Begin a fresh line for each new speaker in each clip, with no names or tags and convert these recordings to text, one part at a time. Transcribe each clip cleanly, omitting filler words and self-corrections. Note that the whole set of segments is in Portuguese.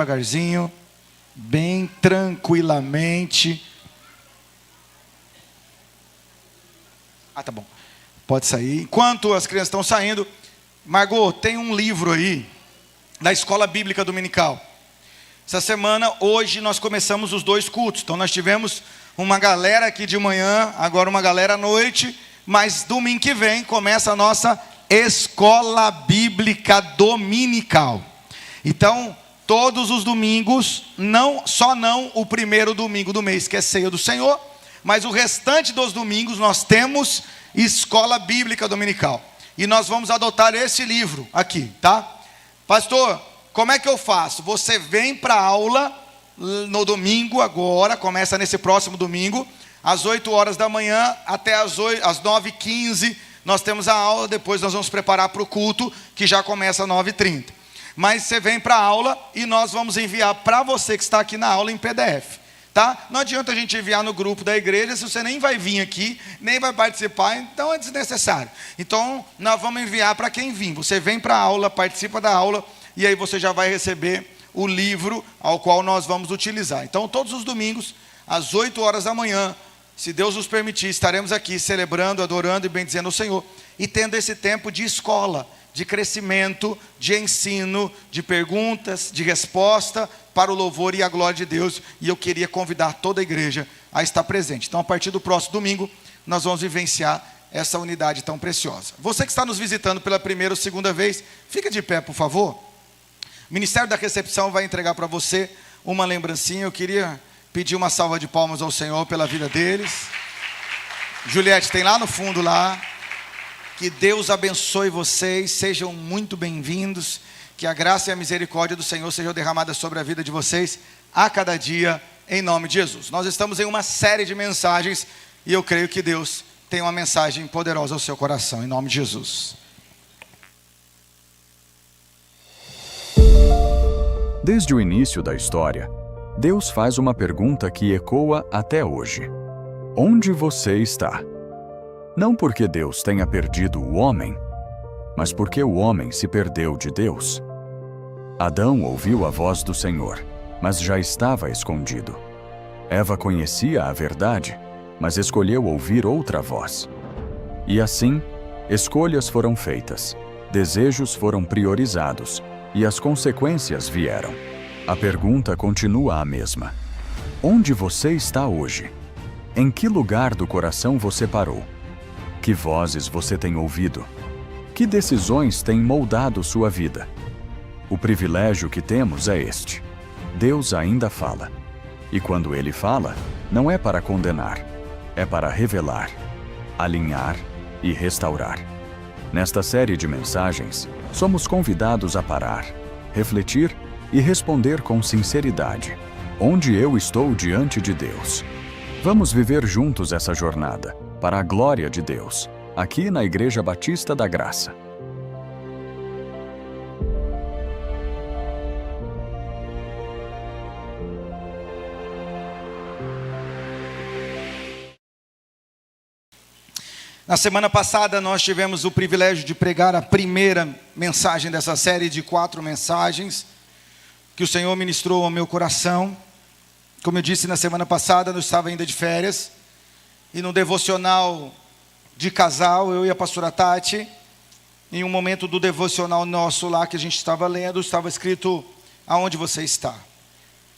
Devagarzinho, bem tranquilamente. Tá bom. Pode sair. Enquanto as crianças estão saindo, Margot, tem um livro aí da Escola Bíblica Dominical. Essa semana, hoje, nós começamos os 2 cultos. Então, nós tivemos uma galera aqui de manhã, agora uma galera à noite, mas domingo que vem começa a nossa Escola Bíblica Dominical. Então, todos os domingos, não o primeiro domingo do mês, que é Ceia do Senhor, mas o restante dos domingos nós temos Escola Bíblica Dominical. E nós vamos adotar esse livro aqui, tá? Pastor, como é que eu faço? Você vem para a aula no domingo agora, começa nesse próximo domingo, às 8 horas da manhã até às 9h15, nós temos a aula, depois nós vamos preparar para o culto, que já começa às 9h30. Mas você vem para a aula e nós vamos enviar para você que está aqui na aula em PDF, tá? Não adianta a gente enviar no grupo da igreja se você nem vai vir aqui, nem vai participar, então é desnecessário. Então nós vamos enviar para quem vir. Você vem para a aula, participa da aula e aí você já vai receber o livro ao qual nós vamos utilizar. Então todos os domingos, às 8 horas da manhã, se Deus nos permitir, estaremos aqui celebrando, adorando e bendizendo o Senhor e tendo esse tempo de escola, de crescimento, de ensino, de perguntas, de resposta para o louvor e a glória de Deus. E eu queria convidar toda a igreja a estar presente. Então, a partir do próximo domingo, nós vamos vivenciar essa unidade tão preciosa. Você que está nos visitando pela primeira ou segunda vez, fica de pé, por favor. O Ministério da Recepção vai entregar para você uma lembrancinha. Eu queria pedir uma salva de palmas ao Senhor pela vida deles. Juliette, tem lá no fundo lá. Que Deus abençoe vocês, sejam muito bem-vindos, que a graça e a misericórdia do Senhor sejam derramadas sobre a vida de vocês a cada dia, em nome de Jesus. Nós estamos em uma série de mensagens e eu creio que Deus tem uma mensagem poderosa ao seu coração, em nome de Jesus.
Desde o início da história, Deus faz uma pergunta que ecoa até hoje: onde você está? Não porque Deus tenha perdido o homem, mas porque o homem se perdeu de Deus. Adão ouviu a voz do Senhor, mas já estava escondido. Eva conhecia a verdade, mas escolheu ouvir outra voz. E assim, escolhas foram feitas, desejos foram priorizados, e as consequências vieram. A pergunta continua a mesma: onde você está hoje? Em que lugar do coração você parou? Que vozes você tem ouvido? Que decisões têm moldado sua vida? O privilégio que temos é este: Deus ainda fala. E quando Ele fala, não é para condenar, é para revelar, alinhar e restaurar. Nesta série de mensagens, somos convidados a parar, refletir e responder com sinceridade: onde eu estou diante de Deus? Vamos viver juntos essa jornada, para a glória de Deus, aqui na Igreja Batista da Graça.
Na semana passada nós tivemos o privilégio de pregar a primeira mensagem dessa série de 4 mensagens que o Senhor ministrou ao meu coração. Como eu disse na semana passada, eu estava ainda de férias. E no devocional de casal, eu e a pastora Tati, em um momento do devocional nosso lá que a gente estava lendo, estava escrito: aonde você está?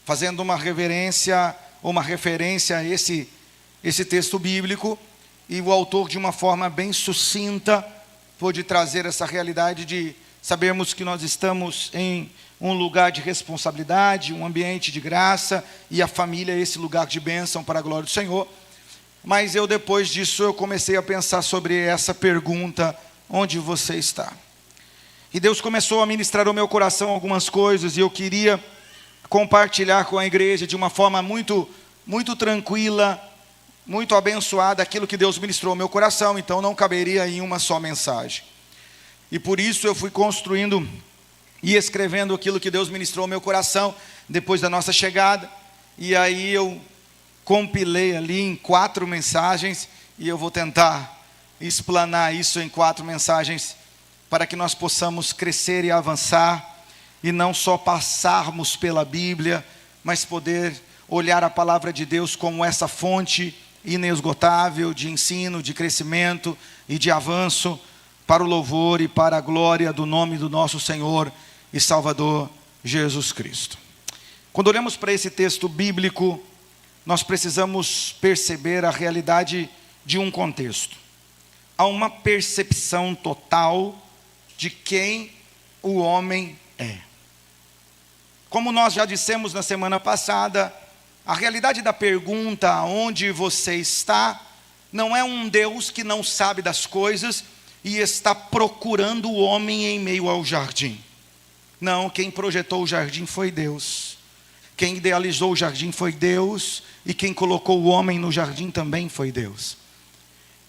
Fazendo uma reverência, uma referência a esse texto bíblico. E o autor, de uma forma bem sucinta, pôde trazer essa realidade de sabermos que nós estamos em um lugar de responsabilidade, um ambiente de graça, e a família é esse lugar de bênção para a glória do Senhor. Mas depois disso, eu comecei a pensar sobre essa pergunta: onde você está? E Deus começou a ministrar ao meu coração algumas coisas, e eu queria compartilhar com a igreja de uma forma muito, muito tranquila, muito abençoada, aquilo que Deus ministrou ao meu coração. Então não caberia em uma só mensagem. E por isso eu fui construindo e escrevendo aquilo que Deus ministrou ao meu coração, depois da nossa chegada. E aí eu compilei ali em 4 mensagens, e eu vou tentar explanar isso em 4 mensagens, para que nós possamos crescer e avançar e não só passarmos pela Bíblia, mas poder olhar a palavra de Deus como essa fonte inesgotável de ensino, de crescimento e de avanço para o louvor e para a glória do nome do nosso Senhor e Salvador Jesus Cristo. Quando olhamos para esse texto bíblico, nós precisamos perceber a realidade de um contexto. Há uma percepção total de quem o homem é. Como nós já dissemos na semana passada, a realidade da pergunta onde você está não é um Deus que não sabe das coisas e está procurando o homem em meio ao jardim. Não, quem projetou o jardim foi Deus. Quem idealizou o jardim foi Deus, e quem colocou o homem no jardim também foi Deus.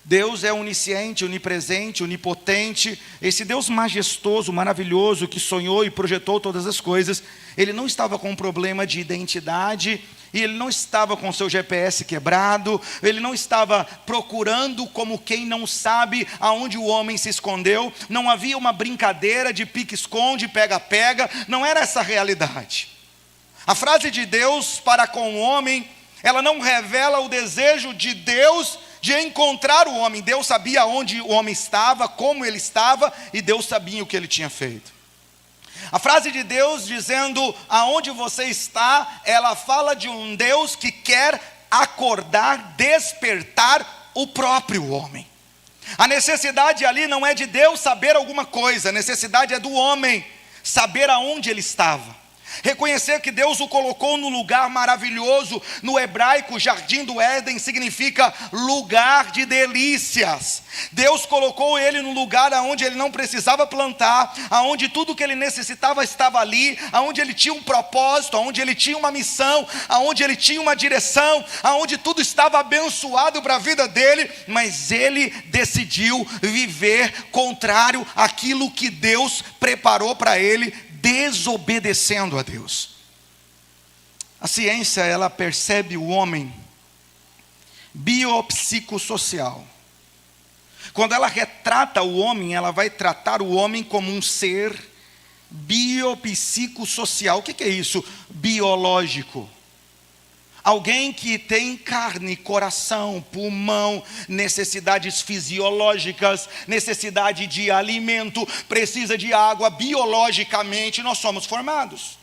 Deus é onisciente, onipresente, onipotente. Esse Deus majestoso, maravilhoso, que sonhou e projetou todas as coisas, Ele não estava com um problema de identidade, e Ele não estava com seu GPS quebrado, Ele não estava procurando como quem não sabe aonde o homem se escondeu. Não havia uma brincadeira de pique-esconde, pega-pega, não era essa a realidade. A frase de Deus para com o homem, ela não revela o desejo de Deus de encontrar o homem. Deus sabia onde o homem estava, como ele estava, e Deus sabia o que ele tinha feito. A frase de Deus dizendo aonde você está, ela fala de um Deus que quer acordar, despertar o próprio homem. A necessidade ali não é de Deus saber alguma coisa, a necessidade é do homem saber aonde ele estava. Reconhecer que Deus o colocou no lugar maravilhoso. No hebraico, jardim do Éden significa lugar de delícias. Deus colocou ele no lugar onde ele não precisava plantar, onde tudo que ele necessitava estava ali, onde ele tinha um propósito, onde ele tinha uma missão, onde ele tinha uma direção, onde tudo estava abençoado para a vida dele, mas ele decidiu viver contrário àquilo que Deus preparou para ele, desobedecendo a Deus. A ciência, ela percebe o homem biopsicossocial. Quando ela retrata o homem, ela vai tratar o homem como um ser biopsicossocial. O que é isso? Biológico. Alguém que tem carne, coração, pulmão, necessidades fisiológicas, necessidade de alimento, precisa de água. Biologicamente nós somos formados.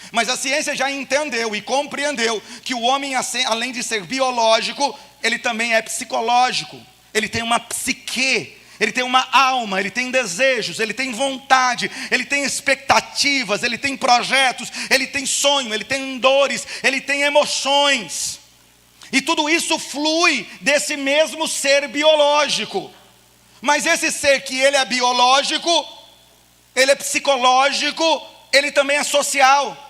Mas a ciência já entendeu e compreendeu que o homem, além de ser biológico, ele também é psicológico. Ele tem uma psique. Ele tem uma alma, ele tem desejos, ele tem vontade, ele tem expectativas, ele tem projetos, ele tem sonho, ele tem dores, ele tem emoções. E tudo isso flui desse mesmo ser biológico. Mas esse ser que ele é biológico, ele é psicológico, ele também é social.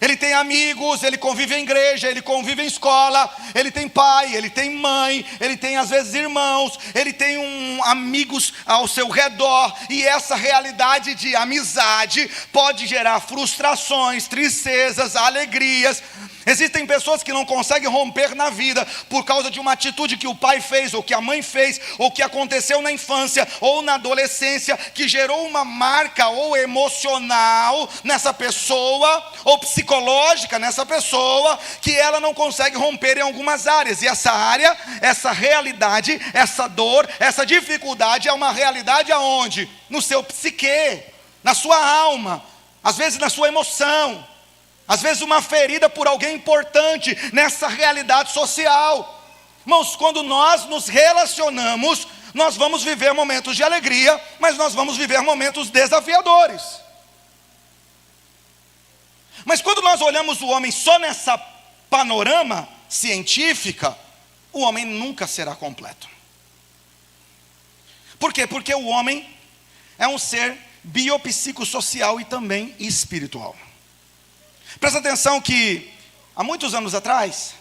Ele tem amigos, ele convive em igreja, ele convive em escola, ele tem pai, ele tem mãe, ele tem às vezes irmãos, ele tem amigos ao seu redor. E essa realidade de amizade pode gerar frustrações, tristezas, alegrias. Existem pessoas que não conseguem romper na vida por causa de uma atitude que o pai fez, ou que a mãe fez, ou que aconteceu na infância, ou na adolescência, que gerou uma marca ou emocional nessa pessoa, ou psicológica nessa pessoa, que ela não consegue romper em algumas áreas. E essa área, essa realidade, essa dor, essa dificuldade é uma realidade aonde? No seu psique, na sua alma, às vezes na sua emoção. Às vezes uma ferida por alguém importante nessa realidade social. Irmãos, quando nós nos relacionamos, nós vamos viver momentos de alegria, mas nós vamos viver momentos desafiadores. Mas quando nós olhamos o homem só nessa panorama científica, o homem nunca será completo. Por quê? Porque o homem é um ser biopsicossocial e também espiritual. Presta atenção que, há muitos anos atrás,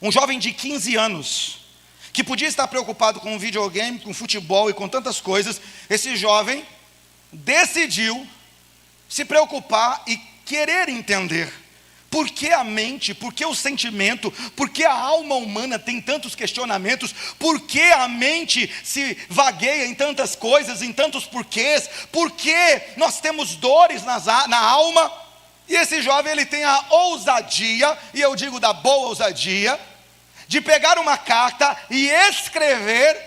um jovem de 15 anos, que podia estar preocupado com videogame, com futebol e com tantas coisas, esse jovem decidiu se preocupar e querer entender Por que a mente, por que o sentimento, por que a alma humana tem tantos questionamentos, por que a mente se vagueia em tantas coisas, em tantos porquês, por que nós temos dores na alma? E esse jovem, ele tem a ousadia, e eu digo da boa ousadia, de pegar uma carta e escrever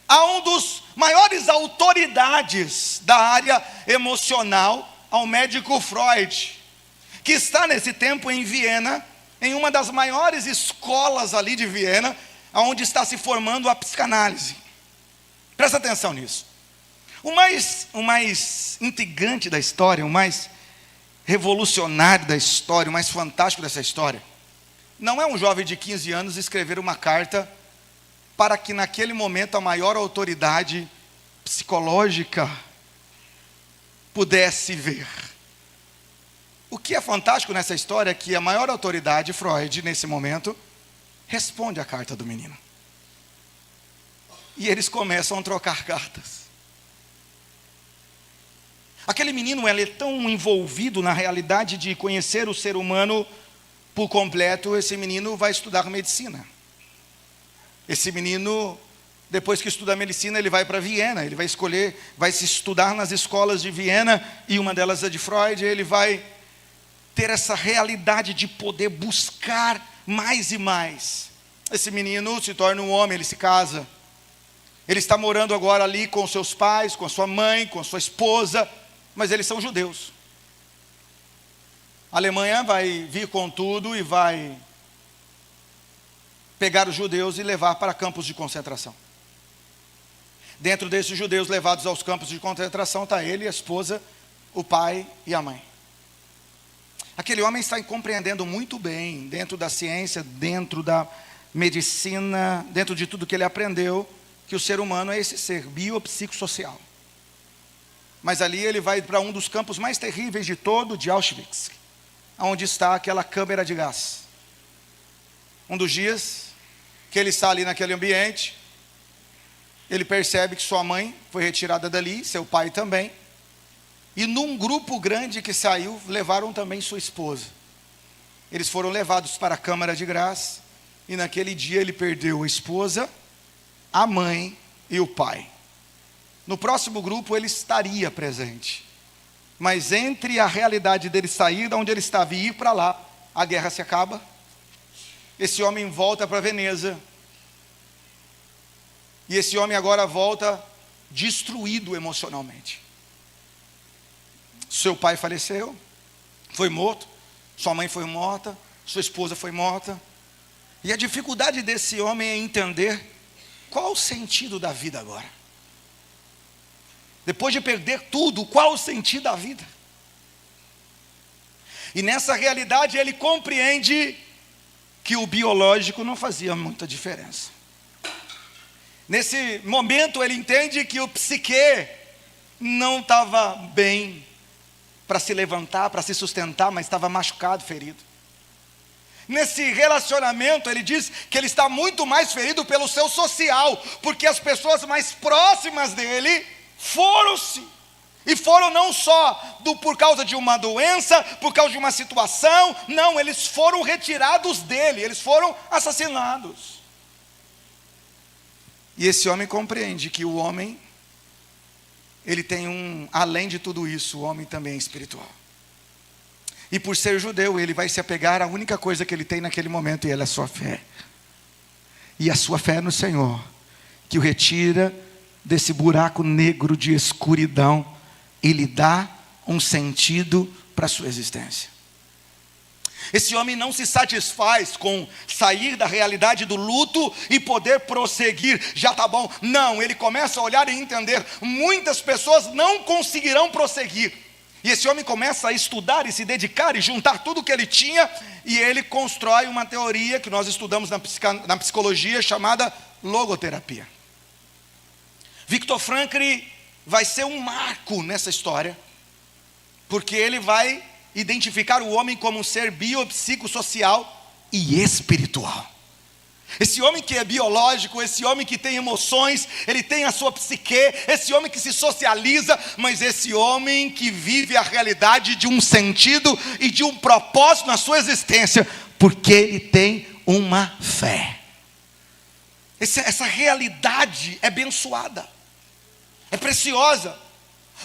a um dos maiores autoridades da área emocional, ao médico Freud, que está nesse tempo em Viena, em uma das maiores escolas ali de Viena, onde está se formando a psicanálise. Presta atenção nisso. O mais intrigante da história, o mais revolucionário da história, o mais fantástico dessa história, não é um jovem de 15 anos escrever uma carta para que naquele momento a maior autoridade psicológica pudesse ver. O que é fantástico nessa história é que a maior autoridade, Freud, nesse momento, responde à carta do menino. E eles começam a trocar cartas. Aquele menino, ele é tão envolvido na realidade de conhecer o ser humano por completo, esse menino vai estudar medicina. Esse menino, depois que estuda medicina, ele vai para Viena, ele vai se estudar nas escolas de Viena, e uma delas é de Freud, ele vai ter essa realidade de poder buscar mais e mais. Esse menino se torna um homem, ele se casa. Ele está morando agora ali com seus pais, com a sua mãe, com a sua esposa, mas eles são judeus. A Alemanha vai vir com tudo e vai pegar os judeus e levar para campos de concentração. Dentro desses judeus levados aos campos de concentração está ele, a esposa, o pai e a mãe. Aquele homem está compreendendo muito bem, dentro da ciência, dentro da medicina, dentro de tudo que ele aprendeu, que o ser humano é esse ser biopsicossocial. Mas ali ele vai para um dos campos mais terríveis de todo, de Auschwitz, onde está aquela câmara de gás. Um dos dias que ele está ali naquele ambiente, ele percebe que sua mãe foi retirada dali, seu pai também. E num grupo grande que saiu, levaram também sua esposa. Eles foram levados para a câmara de gás, e naquele dia ele perdeu a esposa, a mãe e o pai. No próximo grupo ele estaria presente. Mas entre a realidade dele sair de onde ele estava e ir para lá, a guerra se acaba. Esse homem volta para Veneza. E esse homem agora volta destruído emocionalmente. Seu pai faleceu, foi morto, sua mãe foi morta, sua esposa foi morta. E a dificuldade desse homem é entender qual o sentido da vida agora. Depois de perder tudo, qual o sentido da vida? E nessa realidade ele compreende que o biológico não fazia muita diferença. Nesse momento ele entende que o psique não estava bem para se levantar, para se sustentar, mas estava machucado, ferido. Nesse relacionamento ele diz que ele está muito mais ferido pelo seu social, porque as pessoas mais próximas dele foram-se. E foram não só por causa de uma doença, por causa de uma situação, não, eles foram retirados dele, eles foram assassinados. E esse homem compreende que o homem, ele tem além de tudo isso, o homem também é espiritual. E por ser judeu, ele vai se apegar à única coisa que ele tem naquele momento, e ela é a sua fé. E a sua fé no Senhor, que o retira desse buraco negro de escuridão, e lhe dá um sentido para a sua existência. Esse homem não se satisfaz com sair da realidade do luto e poder prosseguir, já está bom. Não, ele começa a olhar e entender, muitas pessoas não conseguirão prosseguir. E esse homem começa a estudar e se dedicar e juntar tudo que ele tinha, e ele constrói uma teoria que nós estudamos na psicologia, chamada logoterapia. Viktor Frankl vai ser um marco nessa história, porque ele vai identificar o homem como um ser biopsicossocial e espiritual. Esse homem que é biológico, esse homem que tem emoções, ele tem a sua psique, esse homem que se socializa, mas esse homem que vive a realidade de um sentido e de um propósito na sua existência, porque ele tem uma fé. Essa realidade é abençoada, é preciosa,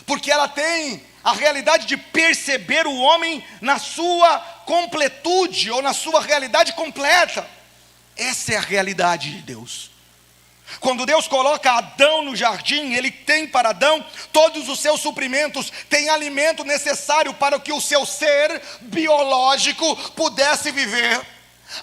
porque ela tem a realidade de perceber o homem na sua completude, ou na sua realidade completa. Essa é a realidade de Deus. Quando Deus coloca Adão no jardim, Ele tem para Adão todos os seus suprimentos, tem alimento necessário para que o seu ser biológico pudesse viver.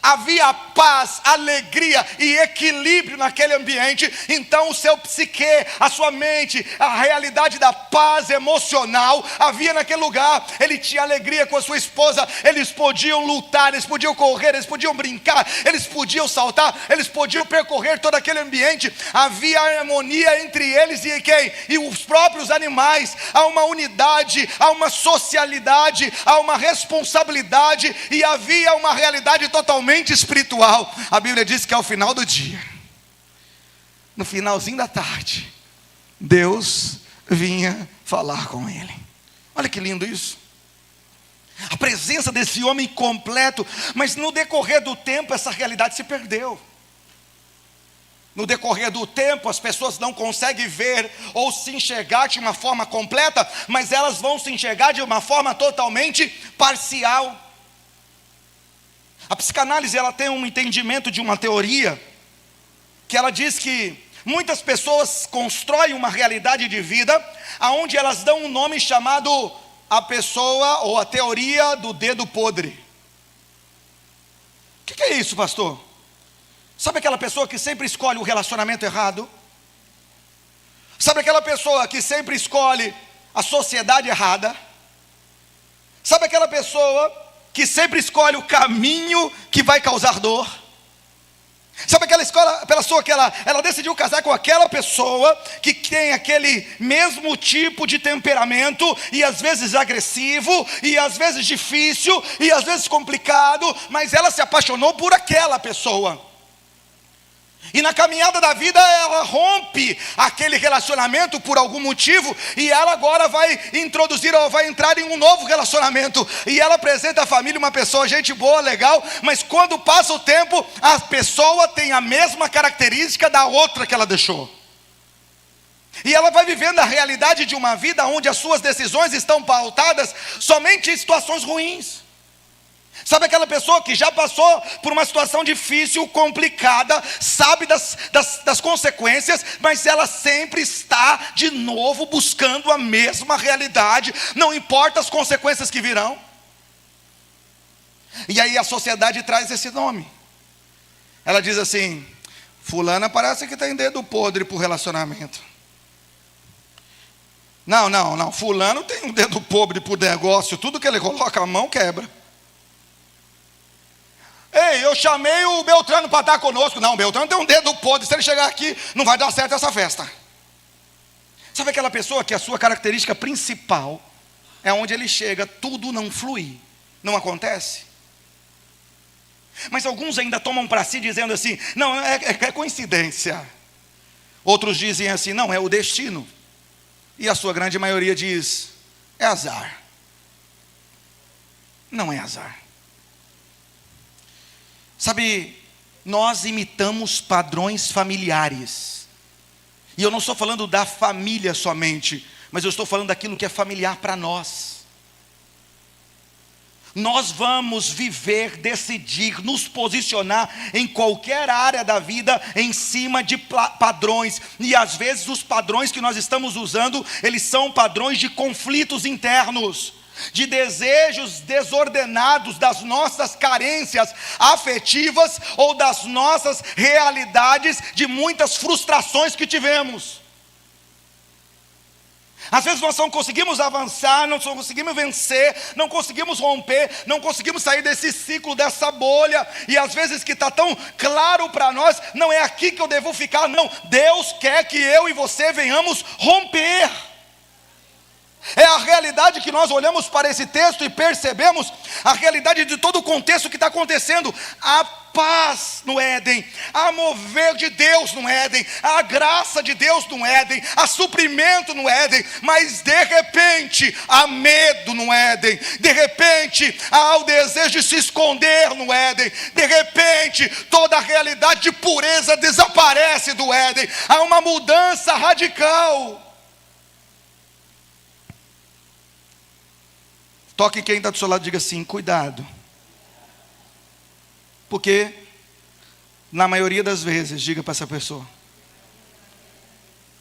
Havia paz, alegria e equilíbrio naquele ambiente. Então o seu psique, a sua mente, a realidade da paz emocional havia naquele lugar. Ele tinha alegria com a sua esposa. Eles podiam lutar, eles podiam correr, eles podiam brincar, eles podiam saltar, eles podiam percorrer todo aquele ambiente. Havia harmonia entre eles e quem? E os próprios animais. Há uma unidade, há uma socialidade, há uma responsabilidade, e havia uma realidade totalmente espiritual. A Bíblia diz que ao final do dia, no finalzinho da tarde, Deus vinha falar com ele. Olha que lindo isso. A presença desse homem completo. Mas no decorrer do tempo essa realidade se perdeu. No decorrer do tempo as pessoas não conseguem ver ou se enxergar de uma forma completa, mas elas vão se enxergar de uma forma totalmente parcial. A psicanálise, ela tem um entendimento de uma teoria, que ela diz que muitas pessoas constroem uma realidade de vida, aonde elas dão um nome chamado a pessoa, ou a teoria do dedo podre. O que é isso, pastor? Sabe aquela pessoa que sempre escolhe o relacionamento errado? Sabe aquela pessoa que sempre escolhe a sociedade errada? Sabe aquela pessoa que sempre escolhe o caminho que vai causar dor? Sabe aquela pessoa que ela decidiu casar com aquela pessoa que tem aquele mesmo tipo de temperamento, e às vezes agressivo, e às vezes difícil, e às vezes complicado, mas ela se apaixonou por aquela pessoa. E na caminhada da vida ela rompe aquele relacionamento por algum motivo, e ela agora vai introduzir, ou vai entrar em um novo relacionamento, e ela apresenta à família uma pessoa, gente boa, legal, mas quando passa o tempo, a pessoa tem a mesma característica da outra que ela deixou. E ela vai vivendo a realidade de uma vida onde as suas decisões estão pautadas somente em situações ruins. Sabe aquela pessoa que já passou por uma situação difícil, complicada, sabe das consequências, mas ela sempre está de novo buscando a mesma realidade, não importa as consequências que virão. E aí a sociedade traz esse nome. Ela diz assim: fulana parece que tem dedo podre para o relacionamento. Não, fulano tem um dedo podre para o negócio, tudo que ele coloca a mão quebra. Ei, eu chamei o Beltrano para estar conosco. Não, o Beltrano tem um dedo podre, se ele chegar aqui, não vai dar certo essa festa. Sabe aquela pessoa que a sua característica principal é onde ele chega, tudo não flui, não acontece? Mas alguns ainda tomam para si dizendo assim: não, é coincidência. Outros dizem assim: não, é o destino. E a sua grande maioria diz: é azar. Não é azar. Sabe, nós imitamos padrões familiares. E eu não estou falando da família somente, mas eu estou falando daquilo que é familiar para nós. Nós vamos viver, decidir, nos posicionar em qualquer área da vida em cima de padrões. E às vezes os padrões que nós estamos usando, eles são padrões de conflitos internos, de desejos desordenados, das nossas carências afetivas, ou das nossas realidades de muitas frustrações que tivemos. Às vezes nós não conseguimos avançar, não conseguimos vencer, não conseguimos romper, não conseguimos sair desse ciclo, dessa bolha, e às vezes que está tão claro para nós: não é aqui que eu devo ficar, não, Deus quer que eu e você venhamos romper. É a realidade que nós olhamos para esse texto e percebemos a realidade de todo o contexto que está acontecendo. A paz no Éden, a mover de Deus no Éden, a graça de Deus no Éden, a suprimento no Éden, mas de repente há medo no Éden, de repente há o desejo de se esconder no Éden, de repente toda a realidade de pureza desaparece do Éden, há uma mudança radical. Toque quem está do seu lado e diga assim: cuidado. Porque, na maioria das vezes, diga para essa pessoa,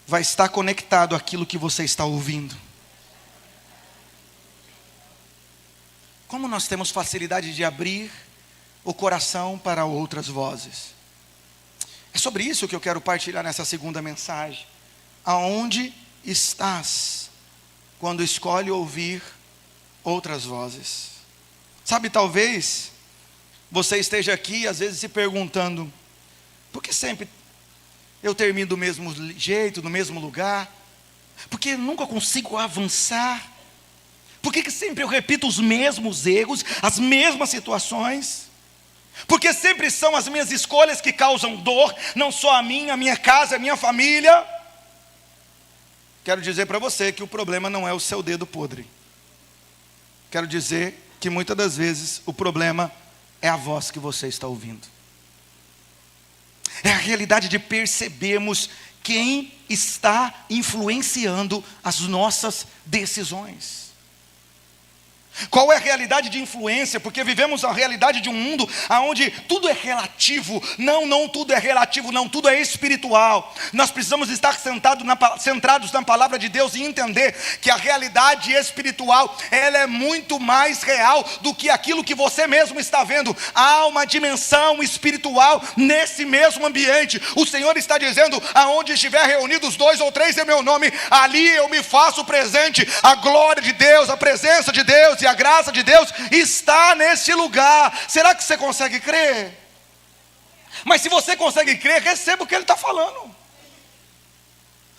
vai estar conectado àquilo que você está ouvindo. Como nós temos facilidade de abrir o coração para outras vozes. É sobre isso que eu quero partilhar nessa segunda mensagem. Aonde estás quando escolhe ouvir outras vozes? Sabe, talvez você esteja aqui às vezes se perguntando: por que sempre eu termino do mesmo jeito, no mesmo lugar? Por que eu nunca consigo avançar? Por que sempre eu repito os mesmos erros, as mesmas situações? Porque sempre são as minhas escolhas que causam dor, não só a minha casa, a minha família. Quero dizer para você que o problema não é o seu dedo podre. Quero dizer que muitas das vezes o problema é a voz que você está ouvindo. É a realidade de percebermos quem está influenciando as nossas decisões. Qual é a realidade de influência? Porque vivemos a realidade de um mundo onde tudo é relativo. Não tudo é relativo, não, tudo é espiritual. Nós precisamos estar centrados na palavra de Deus e entender que a realidade espiritual, ela é muito mais real do que aquilo que você mesmo está vendo. Há uma dimensão espiritual nesse mesmo ambiente. O Senhor está dizendo: aonde estiver reunidos 2 ou 3 em meu nome, ali eu me faço presente. A glória de Deus, a presença de Deus e a graça de Deus está nesse lugar. Será que você consegue crer? Mas se você consegue crer, receba o que Ele está falando.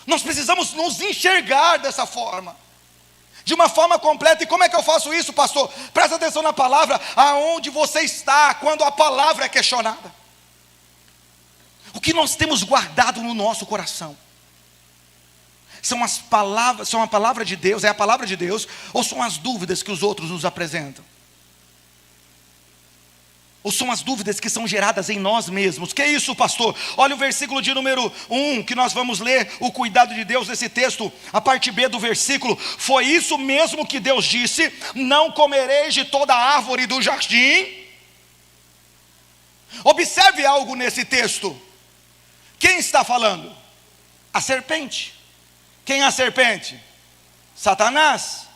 Nós precisamos nos enxergar dessa forma, de uma forma completa. E como é que eu faço isso, pastor? Presta atenção na palavra. Aonde você está quando a palavra é questionada? O que nós temos guardado no nosso coração? São as palavras, são a palavra de Deus, é a palavra de Deus, ou são as dúvidas que os outros nos apresentam? Ou são as dúvidas que são geradas em nós mesmos? Que é isso, pastor? Olha o versículo de número 1, que nós vamos ler, o cuidado de Deus nesse texto, a parte B do versículo. Foi isso mesmo que Deus disse: não comereis de toda árvore do jardim. Observe algo nesse texto. Quem está falando? A serpente. Quem é a serpente? Satanás.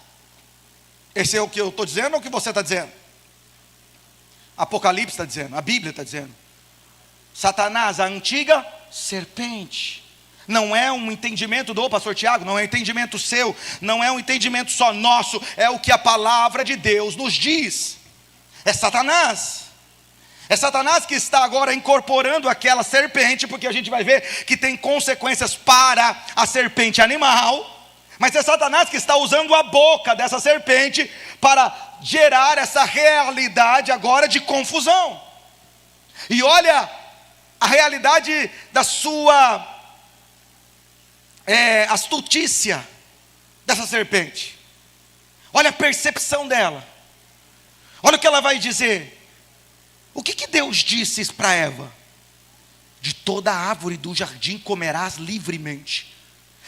Esse é o que eu estou dizendo ou o que você está dizendo? Apocalipse está dizendo, a Bíblia está dizendo. Satanás, a antiga serpente. Não é um entendimento do pastor Tiago, não é um entendimento seu, não é um entendimento só nosso, é o que a palavra de Deus nos diz. É Satanás. É Satanás que está agora incorporando aquela serpente, porque a gente vai ver que tem consequências para a serpente animal. Mas é Satanás que está usando a boca dessa serpente para gerar essa realidade agora de confusão. E olha a realidade da sua astutícia dessa serpente. Olha a percepção dela. Olha o que ela vai dizer. O que Deus disse para Eva? De toda árvore do jardim comerás livremente,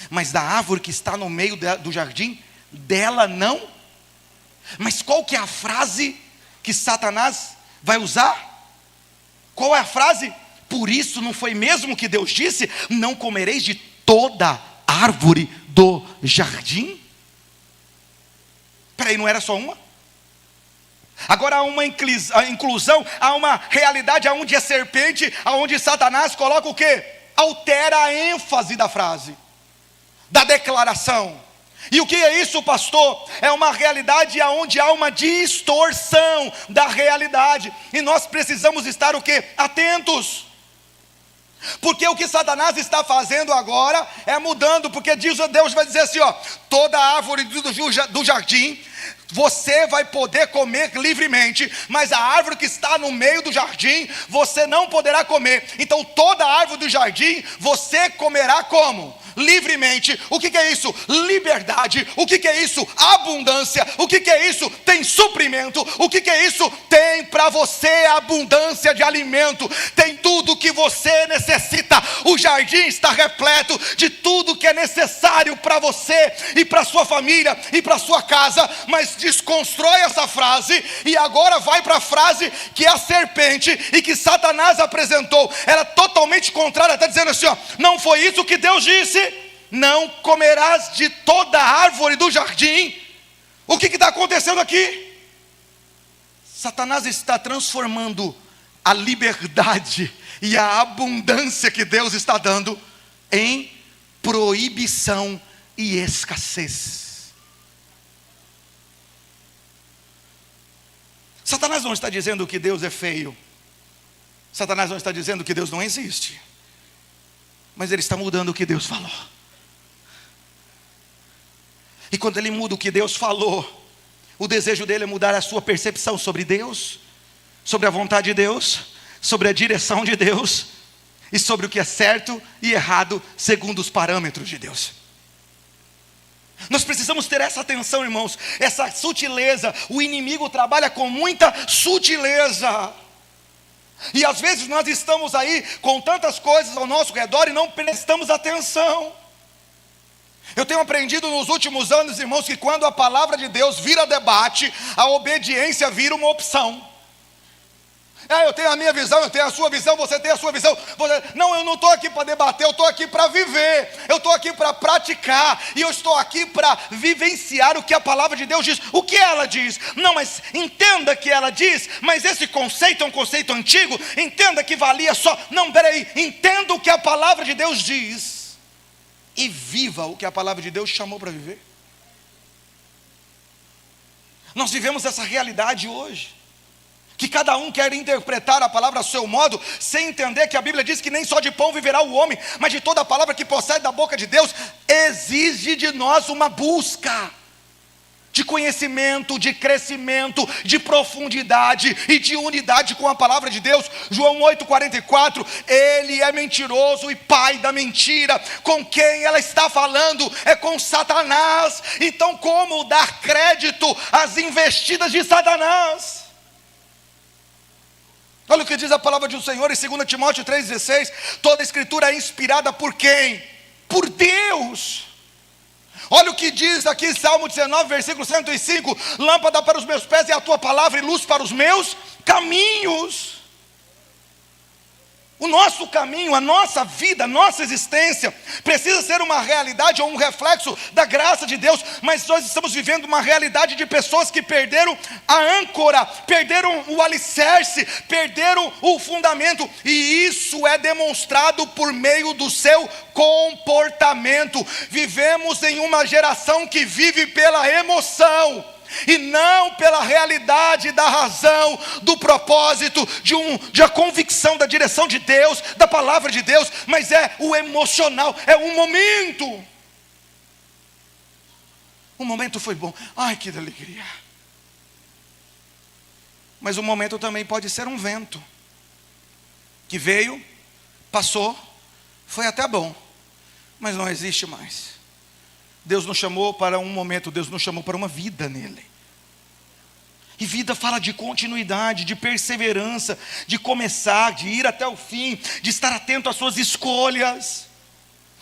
mas da árvore que está no meio do jardim, dela não. Mas qual que é a frase que Satanás vai usar? Qual é a frase? Por isso não foi mesmo que Deus disse: não comereis de toda árvore do jardim? Peraí, não era só uma? Agora há uma inclusão, há uma realidade onde a serpente, onde Satanás coloca o quê? Altera a ênfase da frase, da declaração. E o que é isso, pastor? É uma realidade onde há uma distorção da realidade. E nós precisamos estar o quê? Atentos. Porque o que Satanás está fazendo agora é mudando, porque Deus vai dizer assim, ó, toda árvore do jardim você vai poder comer livremente, mas a árvore que está no meio do jardim, você não poderá comer. Então toda árvore do jardim, você comerá como? Livremente. O que é isso? Liberdade. O que é isso? Abundância. O que é isso? Tem suprimento. O que é isso? Tem para você abundância de alimento. Tem tudo que você necessita. O jardim está repleto de tudo que é necessário para você e para sua família e para sua casa. Mas desconstrói essa frase e agora vai para a frase que a serpente e que Satanás apresentou. Ela é totalmente contrária. Está dizendo assim, ó, não foi isso que Deus disse. Não comerás de toda árvore do jardim. O que está acontecendo aqui? Satanás está transformando a liberdade e a abundância que Deus está dando em proibição e escassez. Satanás não está dizendo que Deus é feio. Satanás não está dizendo que Deus não existe. Mas ele está mudando o que Deus falou. E quando ele muda o que Deus falou, o desejo dele é mudar a sua percepção sobre Deus, sobre a vontade de Deus, sobre a direção de Deus, e sobre o que é certo e errado segundo os parâmetros de Deus. Nós precisamos ter essa atenção, irmãos, essa sutileza. O inimigo trabalha com muita sutileza. E às vezes nós estamos aí com tantas coisas ao nosso redor e não prestamos atenção. Eu tenho aprendido nos últimos anos, irmãos, que quando a palavra de Deus vira debate, a obediência vira uma opção. Eu tenho a minha visão, eu tenho a sua visão, você tem a sua visão. Não, eu não estou aqui para debater, eu estou aqui para viver. Eu estou aqui para praticar. E eu estou aqui para vivenciar o que a palavra de Deus diz. O que ela diz? Não, mas entenda que ela diz. Mas esse conceito é um conceito antigo. Entenda que valia só. Não, peraí. Entenda o que a palavra de Deus diz. E viva o que a palavra de Deus chamou para viver. Nós vivemos essa realidade hoje. Que cada um quer interpretar a palavra a seu modo, sem entender que a Bíblia diz que nem só de pão viverá o homem, mas de toda a palavra que procede da boca de Deus. Exige de nós uma busca de conhecimento, de crescimento, de profundidade e de unidade com a palavra de Deus. João 8,44, ele é mentiroso e pai da mentira. Com quem ela está falando? É com Satanás. Então como dar crédito às investidas de Satanás? Olha o que diz a palavra do Senhor em 2 Timóteo 3,16. Toda a escritura é inspirada por quem? Por Deus. Olha o que diz aqui Salmo 19, versículo 105. Lâmpada para os meus pés é a tua palavra e luz para os meus caminhos. O nosso caminho, a nossa vida, a nossa existência precisa ser uma realidade ou um reflexo da graça de Deus. Mas nós estamos vivendo uma realidade de pessoas que perderam a âncora, perderam o alicerce, perderam o fundamento. E isso é demonstrado por meio do seu comportamento. Vivemos em uma geração que vive pela emoção e não pela realidade da razão, do propósito, de a convicção da direção de Deus, da palavra de Deus. Mas é o emocional, é um momento. O momento foi bom, ai que alegria. Mas o momento também pode ser um vento que veio, passou, foi até bom, mas não existe mais. Deus nos chamou para um momento, Deus nos chamou para uma vida nele. E vida fala de continuidade, de perseverança, de começar, de ir até o fim, de estar atento às suas escolhas.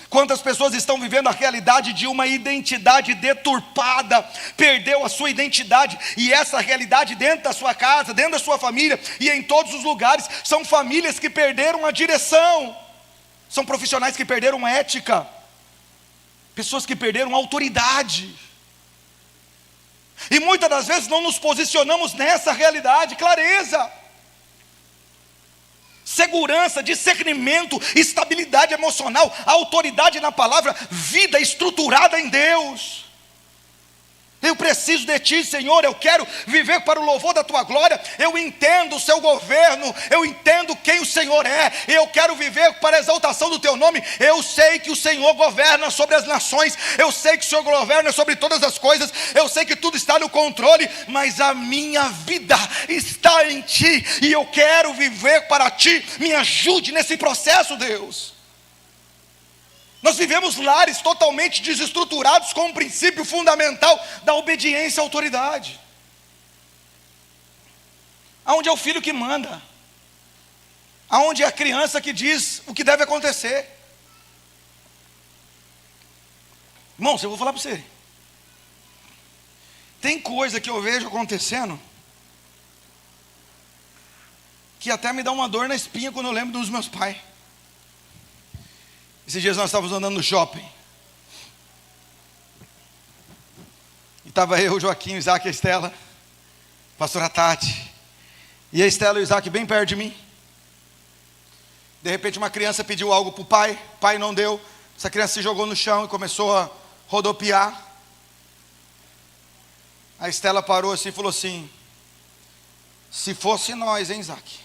Quantas pessoas estão vivendo a realidade de uma identidade deturpada, perdeu a sua identidade, e essa realidade dentro da sua casa, dentro da sua família e em todos os lugares, são famílias que perderam a direção, são profissionais que perderam a ética, pessoas que perderam a autoridade. E muitas das vezes não nos posicionamos nessa realidade. Clareza, segurança, discernimento, estabilidade emocional, autoridade na palavra, vida estruturada em Deus. Eu preciso de Ti, Senhor, eu quero viver para o louvor da Tua glória. Eu entendo o Seu governo, eu entendo quem o Senhor é, eu quero viver para a exaltação do Teu nome. Eu sei que o Senhor governa sobre as nações, eu sei que o Senhor governa sobre todas as coisas, eu sei que tudo está no controle, mas a minha vida está em Ti, e eu quero viver para Ti. Me ajude nesse processo, Deus. Nós vivemos lares totalmente desestruturados com um princípio fundamental da obediência à autoridade. Aonde é o filho que manda? Aonde é a criança que diz o que deve acontecer? Irmãos, eu vou falar para você. Tem coisa que eu vejo acontecendo que até me dá uma dor na espinha quando eu lembro dos meus pais. Esses dias nós estávamos andando no shopping. E estava eu, o Joaquim, o Isaac e a Estela, a pastora Tati. E a Estela e o Isaac bem perto de mim. De repente uma criança pediu algo para o pai não deu. Essa criança se jogou no chão e começou a rodopiar. A Estela parou assim e falou assim: se fosse nós, hein, Isaac?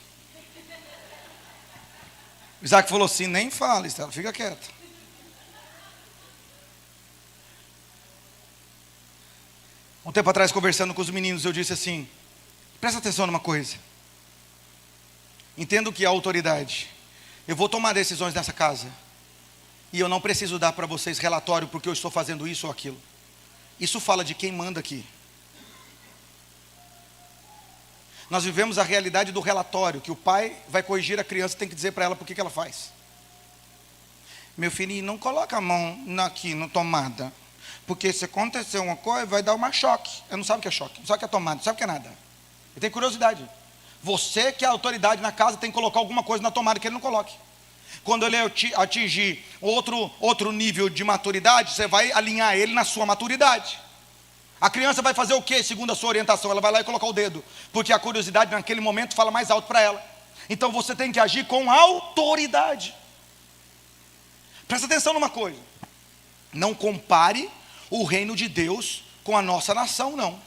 O Isaac falou assim: nem fala, Estela, fica quieta. Um tempo atrás, conversando com os meninos, eu disse assim: presta atenção numa coisa. Entendo que a autoridade, eu vou tomar decisões nessa casa, e eu não preciso dar para vocês relatório porque eu estou fazendo isso ou aquilo. Isso fala de quem manda aqui. Nós vivemos a realidade do relatório, que o pai vai corrigir a criança, tem que dizer para ela por que ela faz. Meu filhinho, não coloca a mão aqui na tomada, porque se acontecer uma coisa, vai dar uma choque. Eu não sabe o que é choque, não sabe o que é tomada, não sabe o que é nada. Eu tenho curiosidade. Você que é a autoridade na casa tem que colocar alguma coisa na tomada que ele não coloque. Quando ele atingir outro nível de maturidade, você vai alinhar ele na sua maturidade. A criança vai fazer o que segundo a sua orientação? Ela vai lá e colocar o dedo, porque a curiosidade naquele momento fala mais alto para ela. Então você tem que agir com autoridade. Presta atenção numa coisa: não compare o reino de Deus com a nossa nação, não.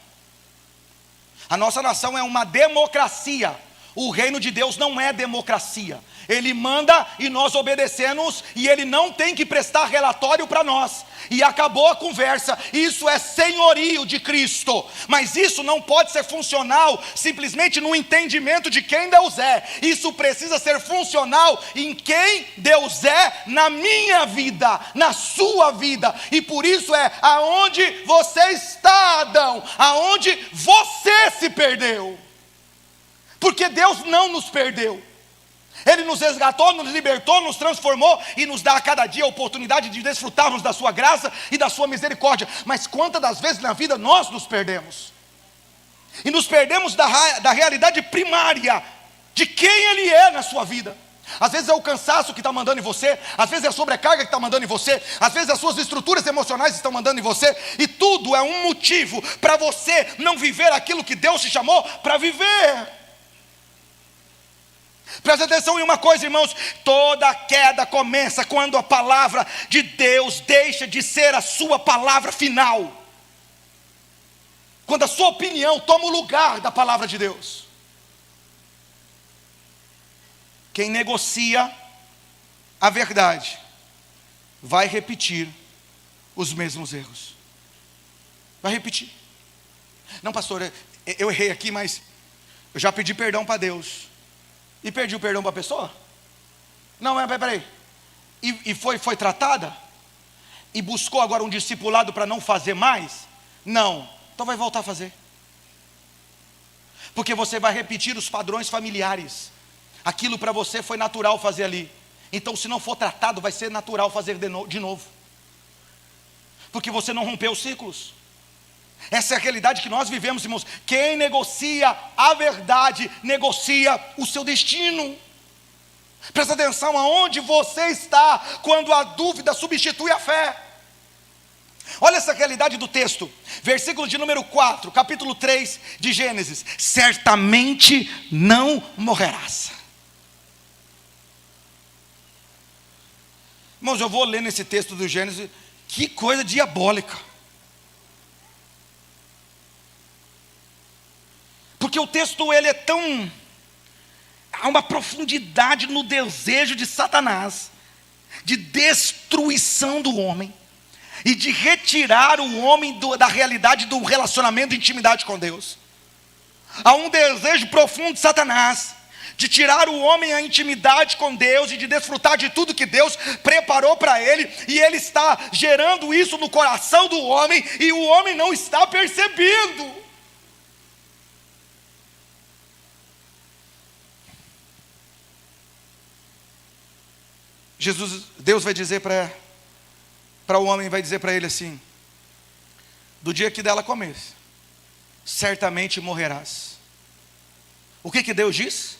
A nossa nação é uma democracia. O reino de Deus não é democracia. Ele manda e nós obedecemos, e Ele não tem que prestar relatório para nós. E acabou a conversa. Isso é senhorio de Cristo. Mas isso não pode ser funcional simplesmente no entendimento de quem Deus é. Isso precisa ser funcional em quem Deus é na minha vida, na sua vida. E por isso é aonde você está, Adão, aonde você se perdeu. Porque Deus não nos perdeu. Ele nos resgatou, nos libertou, nos transformou e nos dá a cada dia a oportunidade de desfrutarmos da sua graça e da sua misericórdia. Mas quantas das vezes na vida nós nos perdemos? E nos perdemos da realidade primária de quem Ele é na sua vida. Às vezes é o cansaço que está mandando em você, às vezes é a sobrecarga que está mandando em você, às vezes as suas estruturas emocionais estão mandando em você, e tudo é um motivo para você não viver aquilo que Deus te chamou para viver. Presta atenção em uma coisa, irmãos: toda queda começa quando a palavra de Deus deixa de ser a sua palavra final. Quando a sua opinião toma o lugar da palavra de Deus. Quem negocia a verdade vai repetir os mesmos erros. Vai repetir. Não, pastor, eu errei aqui, mas eu já pedi perdão para Deus. E perdi o perdão para a pessoa? Não, mas peraí. E foi tratada? E buscou agora um discipulado para não fazer mais? Não. Então vai voltar a fazer. Porque você vai repetir os padrões familiares. Aquilo para você foi natural fazer ali. Então se não for tratado, vai ser natural fazer de novo. Porque você não rompeu os ciclos. Essa é a realidade que nós vivemos, irmãos. Quem negocia a verdade, negocia o seu destino. Presta atenção aonde você está quando a dúvida substitui a fé. Olha essa realidade do texto. Versículo de número 4, capítulo 3 de Gênesis. Certamente não morrerás. Irmãos, eu vou ler nesse texto do Gênesis. Que coisa diabólica. Porque o texto ele é tão... há uma profundidade no desejo de Satanás de destruição do homem e de retirar o homem da realidade do relacionamento de intimidade com Deus. Há um desejo profundo de Satanás de tirar o homem a intimidade com Deus e de desfrutar de tudo que Deus preparou para ele, e ele está gerando isso no coração do homem, e o homem não está percebendo. Deus vai dizer para o homem, vai dizer para ele assim: do dia que dela comes, certamente morrerás. O que Deus diz?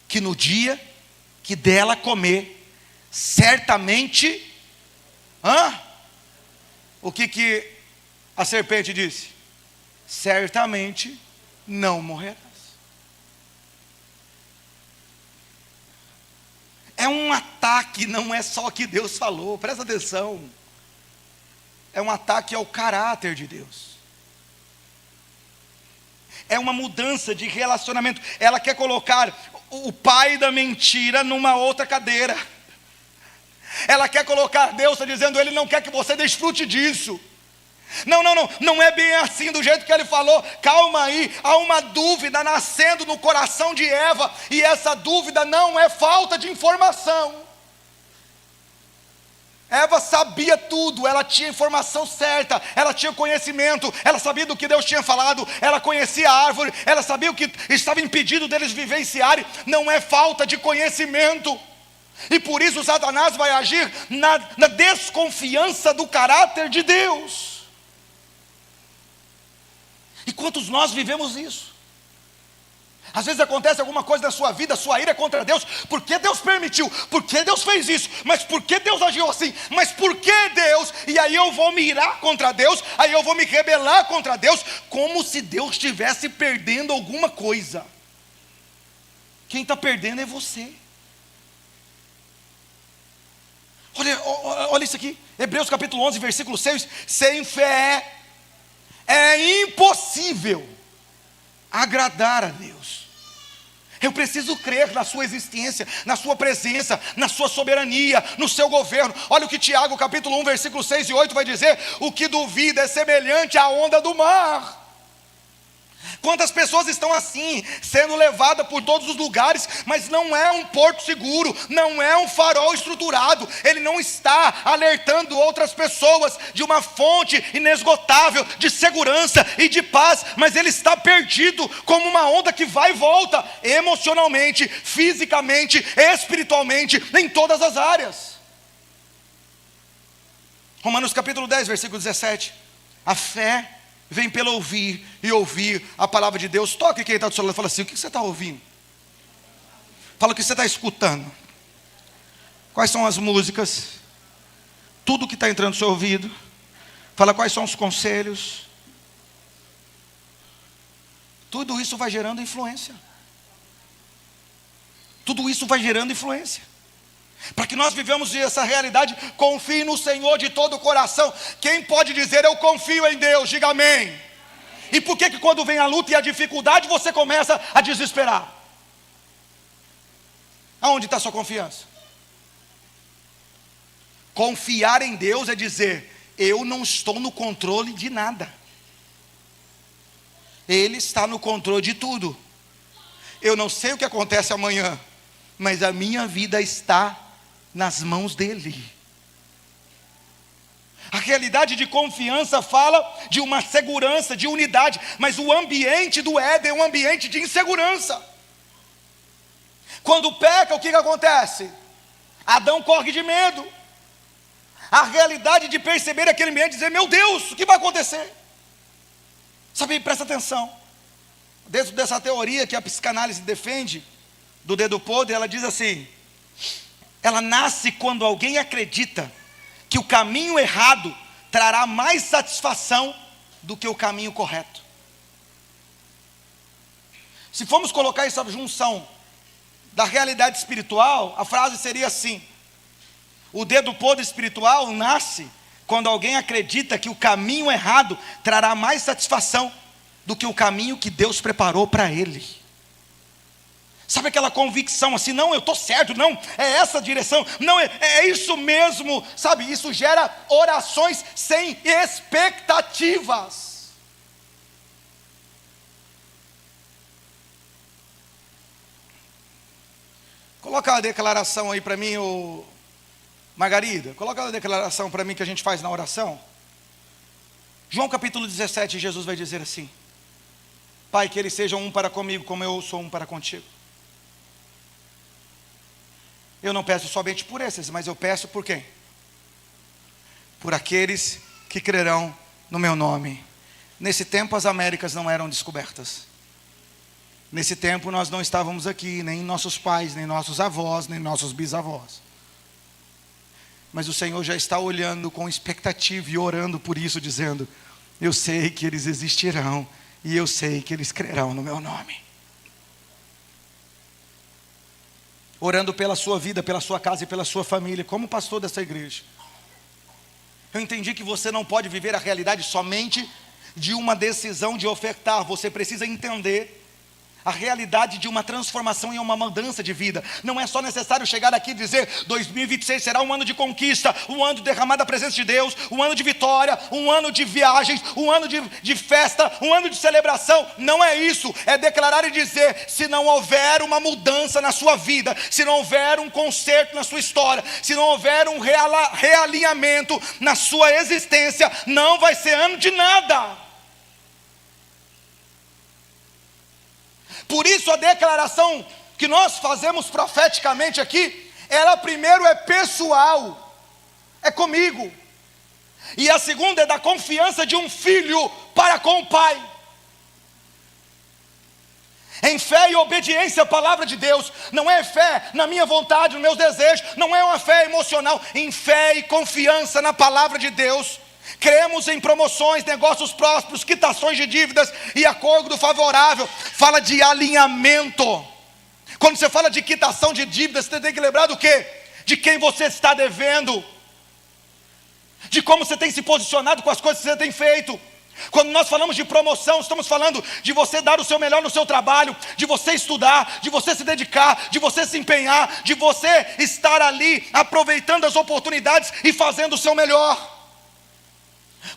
Que no dia que dela comer, certamente... O que a serpente disse? Certamente não morrerás. É um ataque, não é só o que Deus falou, presta atenção. É um ataque ao caráter de Deus. É uma mudança de relacionamento. Ela quer colocar o pai da mentira numa outra cadeira. Ela quer colocar Deus, está dizendo, Ele não quer que você desfrute disso. Não é bem assim do jeito que Ele falou. Calma aí, há uma dúvida nascendo no coração de Eva, e essa dúvida não é falta de informação. Eva sabia tudo, ela tinha informação certa, ela tinha conhecimento, ela sabia do que Deus tinha falado, ela conhecia a árvore, ela sabia o que estava impedido deles vivenciarem. Não é falta de conhecimento. E por isso Satanás vai agir na desconfiança do caráter de Deus. E quantos nós vivemos isso? Às vezes acontece alguma coisa na sua vida, sua ira é contra Deus. Por que Deus permitiu? Por que Deus fez isso? Mas por que Deus agiu assim? Mas por que Deus? E aí eu vou me irar contra Deus, aí eu vou me rebelar contra Deus, como se Deus estivesse perdendo alguma coisa. Quem está perdendo é você. Olha isso aqui, Hebreus capítulo 11, versículo 6. Sem fé é impossível agradar a Deus. Eu preciso crer na sua existência, na sua presença, na sua soberania, no seu governo. Olha o que Tiago capítulo 1, versículo 6 e 8 vai dizer: o que duvida é semelhante à onda do mar. Quantas pessoas estão assim, sendo levadas por todos os lugares, mas não é um porto seguro, não é um farol estruturado. Ele não está alertando outras pessoas de uma fonte inesgotável de segurança e de paz, mas ele está perdido como uma onda que vai e volta, emocionalmente, fisicamente, espiritualmente, em todas as áreas. Romanos capítulo 10, versículo 17. A fé vem pelo ouvir, e ouvir a palavra de Deus. Toque quem está do seu lado e fala assim: o que você está ouvindo? Fala o que você está escutando. Quais são as músicas? Tudo que está entrando no seu ouvido. Fala quais são os conselhos. Tudo isso vai gerando influência. Tudo isso vai gerando influência. Para que nós vivamos essa realidade, confie no Senhor de todo o coração. Quem pode dizer eu confio em Deus? Diga amém. E por que quando vem a luta e a dificuldade você começa a desesperar? Aonde está a sua confiança? Confiar em Deus é dizer: eu não estou no controle de nada, Ele está no controle de tudo. Eu não sei o que acontece amanhã, mas a minha vida está nas mãos dEle. A realidade de confiança fala de uma segurança, de unidade, mas o ambiente do Éden é um ambiente de insegurança. Quando peca, o que acontece? Adão corre de medo. A realidade de perceber aquele ambiente e dizer: meu Deus, o que vai acontecer? Sabe, presta atenção. Dentro dessa teoria que a psicanálise defende, do dedo podre, ela diz assim: ela nasce quando alguém acredita que o caminho errado trará mais satisfação do que o caminho correto. Se formos colocar essa junção da realidade espiritual, a frase seria assim: o dedo podre espiritual nasce quando alguém acredita que o caminho errado trará mais satisfação do que o caminho que Deus preparou para ele. Sabe aquela convicção assim, não, eu estou certo, não, é essa a direção, não, é isso mesmo, sabe? Isso gera orações sem expectativas. Coloca a declaração aí para mim, Margarida, coloca a declaração para mim que a gente faz na oração. João capítulo 17, Jesus vai dizer assim: Pai, que eles sejam um para comigo, como eu sou um para contigo. Eu não peço somente por esses, mas eu peço por quem? Por aqueles que crerão no meu nome. Nesse tempo as Américas não eram descobertas. Nesse tempo nós não estávamos aqui, nem nossos pais, nem nossos avós, nem nossos bisavós. Mas o Senhor já está olhando com expectativa e orando por isso, dizendo: eu sei que eles existirão e eu sei que eles crerão no meu nome. Orando pela sua vida, pela sua casa e pela sua família, como pastor dessa igreja. Eu entendi que você não pode viver a realidade somente de uma decisão de ofertar. Você precisa entender a realidade de uma transformação e uma mudança de vida. Não é só necessário chegar aqui e dizer: 2026 será um ano de conquista, um ano de derramar da presença de Deus, um ano de vitória, um ano de viagens, um ano de festa, um ano de celebração. Não é isso, é declarar e dizer: se não houver uma mudança na sua vida, se não houver um conserto na sua história, se não houver um realinhamento na sua existência, não vai ser ano de nada. Por isso a declaração que nós fazemos profeticamente aqui, ela primeiro é pessoal, é comigo. E a segunda é da confiança de um filho para com o pai. Em fé e obediência à palavra de Deus. Não é fé na minha vontade, nos meus desejos, não é uma fé emocional. Em fé e confiança na palavra de Deus. Cremos em promoções, negócios prósperos, quitações de dívidas e acordo favorável. Fala de alinhamento. Quando você fala de quitação de dívidas, você tem que lembrar do quê? De quem você está devendo, de como você tem se posicionado com as coisas que você tem feito. Quando nós falamos de promoção, estamos falando de você dar o seu melhor no seu trabalho, de você estudar, de você se dedicar, de você se empenhar, de você estar ali aproveitando as oportunidades e fazendo o seu melhor.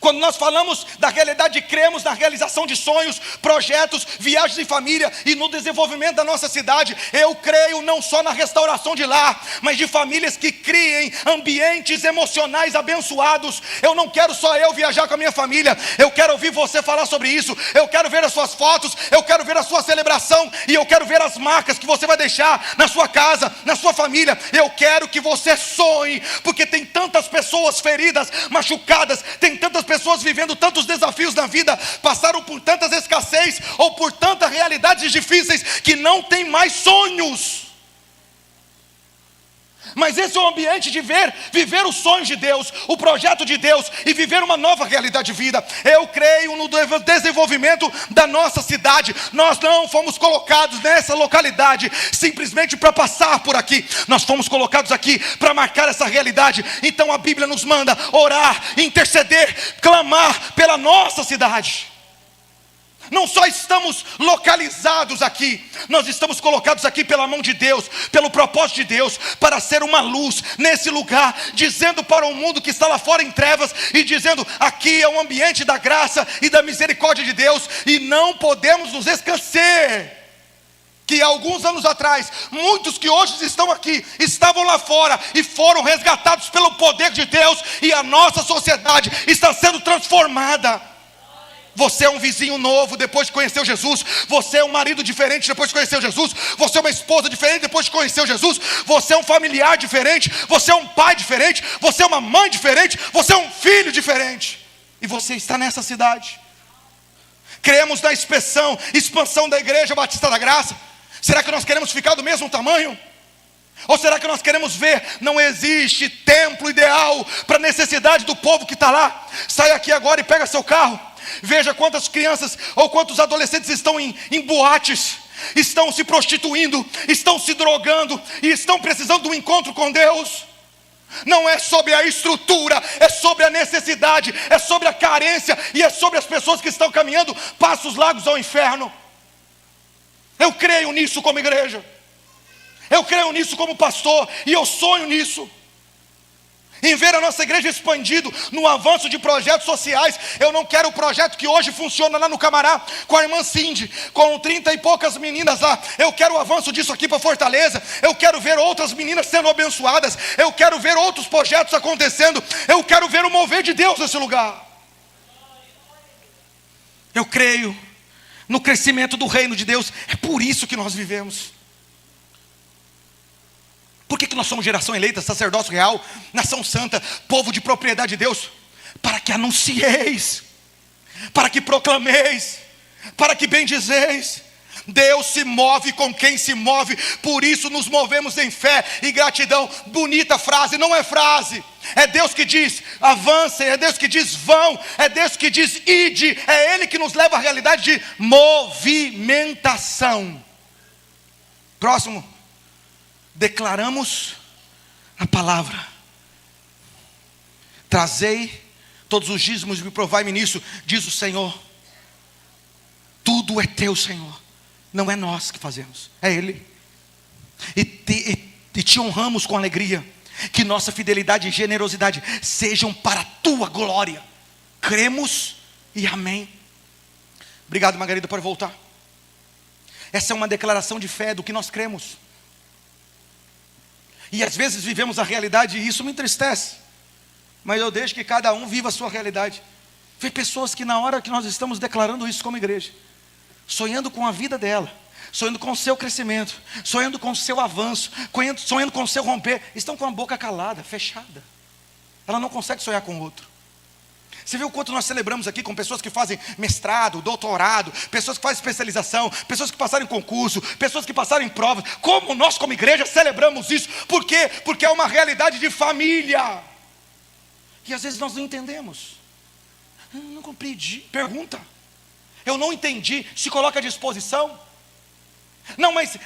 Quando nós falamos da realidade de cremos na realização de sonhos, projetos, viagens em família e no desenvolvimento da nossa cidade, eu creio não só na restauração de lar, mas de famílias que criem ambientes emocionais abençoados. Eu não quero só eu viajar com a minha família, eu quero ouvir você falar sobre isso, eu quero ver as suas fotos, eu quero ver a sua celebração e eu quero ver as marcas que você vai deixar na sua casa, na sua família. Eu quero que você sonhe, porque tem tantas pessoas feridas, machucadas, tem tantas pessoas vivendo tantos desafios na vida, passaram por tantas escassez ou por tantas realidades difíceis que não tem mais sonhos. Mas esse é o ambiente de viver os sonhos de Deus, o projeto de Deus e viver uma nova realidade de vida. Eu creio no desenvolvimento da nossa cidade. Nós não fomos colocados nessa localidade simplesmente para passar por aqui. Nós fomos colocados aqui para marcar essa realidade. Então a Bíblia nos manda orar, interceder, clamar pela nossa cidade. Não só estamos localizados aqui, nós estamos colocados aqui pela mão de Deus, pelo propósito de Deus, para ser uma luz nesse lugar, dizendo para o mundo que está lá fora em trevas, e dizendo: aqui é um ambiente da graça e da misericórdia de Deus, e não podemos nos esquecer que alguns anos atrás, muitos que hoje estão aqui, estavam lá fora e foram resgatados pelo poder de Deus, e a nossa sociedade está sendo transformada. Você é um vizinho novo depois de conhecer Jesus. Você é um marido diferente depois de conhecer Jesus. Você é uma esposa diferente depois de conhecer Jesus. Você é um familiar diferente. Você é um pai diferente. Você é uma mãe diferente. Você é um filho diferente. E você está nessa cidade. Cremos na expansão da Igreja Batista da Graça. Será que nós queremos ficar do mesmo tamanho? Ou será que nós queremos ver? Não existe templo ideal para a necessidade do povo que está lá. Sai aqui agora e pega seu carro. Veja quantas crianças ou quantos adolescentes estão em boates, estão se prostituindo, estão se drogando e estão precisando de um encontro com Deus. Não é sobre a estrutura, é sobre a necessidade, é sobre a carência e é sobre as pessoas que estão caminhando passos largos ao inferno. Eu creio nisso como igreja. Eu creio nisso como pastor e eu sonho nisso. Em ver a nossa igreja expandido no avanço de projetos sociais. Eu não quero o projeto que hoje funciona lá no Camará, com a irmã Cindy, com 30 e poucas meninas lá. Eu quero o avanço disso aqui para Fortaleza. Eu quero ver outras meninas sendo abençoadas. Eu quero ver outros projetos acontecendo. Eu quero ver o mover de Deus nesse lugar. Eu creio no crescimento do reino de Deus. É por isso que nós vivemos. Por que nós somos geração eleita, sacerdócio real, nação santa, povo de propriedade de Deus? Para que anuncieis, para que proclameis, para que bendizeis. Deus se move com quem se move, por isso nos movemos em fé e gratidão. Bonita frase, não é frase. É Deus que diz, avancem, é Deus que diz, vão, é Deus que diz, ide. É Ele que nos leva à realidade de movimentação. Próximo. Declaramos a palavra. Trazei todos os dízimos e provai-me nisso, diz o Senhor. Tudo é teu, Senhor. Não é nós que fazemos, é Ele. E te honramos com alegria. Que nossa fidelidade e generosidade sejam para a tua glória. Cremos e amém. Obrigado, Margarida, por voltar. Essa é uma declaração de fé do que nós cremos. E às vezes vivemos a realidade e isso me entristece. Mas eu deixo que cada um viva a sua realidade. Vê pessoas que na hora que nós estamos declarando isso como igreja, sonhando com a vida dela, sonhando com o seu crescimento, sonhando com o seu avanço, sonhando com o seu romper, estão com a boca calada, fechada. Ela não consegue sonhar com o outro. Você viu o quanto nós celebramos aqui com pessoas que fazem mestrado, doutorado, pessoas que fazem especialização, pessoas que passaram em concurso, pessoas que passaram em provas. Como nós como igreja celebramos isso? Por quê? Porque é uma realidade de família. E às vezes nós não entendemos. Eu não compreendi. Pergunta. Eu não entendi. Se coloca à disposição. Não, mas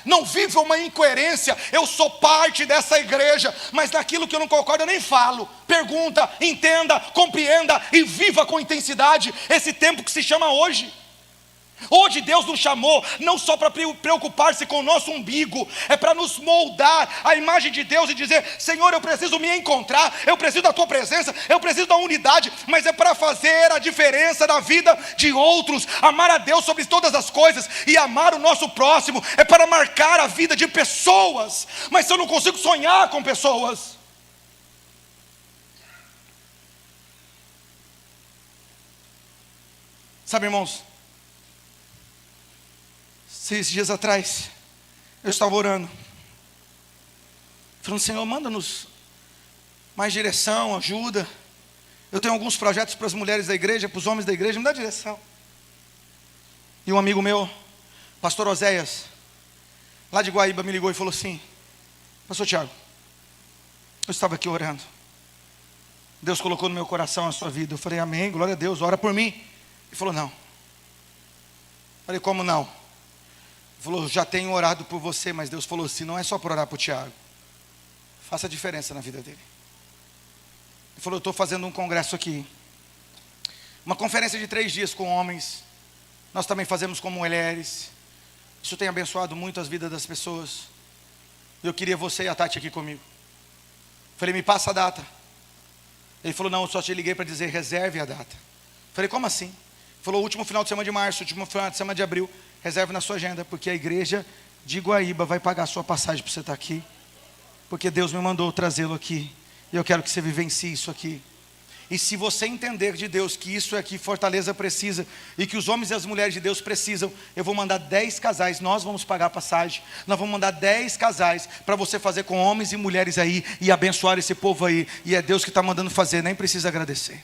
não viva uma incoerência. Eu sou parte dessa igreja, mas naquilo que eu não concordo eu nem falo. Pergunta, entenda, compreenda e viva com intensidade esse tempo que se chama hoje. Hoje Deus nos chamou não só para preocupar-se com o nosso umbigo, é para nos moldar a imagem de Deus e dizer: Senhor, eu preciso me encontrar, eu preciso da tua presença, eu preciso da unidade, mas é para fazer a diferença na vida de outros, amar a Deus sobre todas as coisas e amar o nosso próximo, é para marcar a vida de pessoas. Mas se eu não consigo sonhar com pessoas, sabe, irmãos, 6 dias atrás, eu estava orando, falando: Senhor, manda-nos mais direção, ajuda. Eu tenho alguns projetos para as mulheres da igreja, para os homens da igreja, me dá direção. E um amigo meu, pastor Oséias, lá de Guaíba, me ligou e falou assim: Pastor Tiago, eu estava aqui orando, Deus colocou no meu coração a sua vida. Eu falei: amém, glória a Deus, ora por mim. Ele falou: não. Eu falei: como não? Ele falou: já tenho orado por você, mas Deus falou assim: não é só por orar por Tiago, faça a diferença na vida dele. Ele falou: eu estou fazendo um congresso aqui, uma conferência de 3 dias com homens, nós também fazemos com mulheres, isso tem abençoado muito as vidas das pessoas, eu queria você e a Tati aqui comigo. Eu falei: me passa a data. Ele falou: não, eu só te liguei para dizer, reserve a data. Eu falei: como assim? Ele falou: último final de semana de março, último final de semana de abril, reserve na sua agenda, porque a igreja de Guaíba vai pagar a sua passagem para você estar aqui, porque Deus me mandou trazê-lo aqui, e eu quero que você vivencie isso aqui. E se você entender de Deus que isso é que Fortaleza precisa, e que os homens e as mulheres de Deus precisam, eu vou mandar 10 casais, nós vamos pagar a passagem, nós vamos mandar 10 casais, para você fazer com homens e mulheres aí, e abençoar esse povo aí, e é Deus que está mandando fazer, nem precisa agradecer.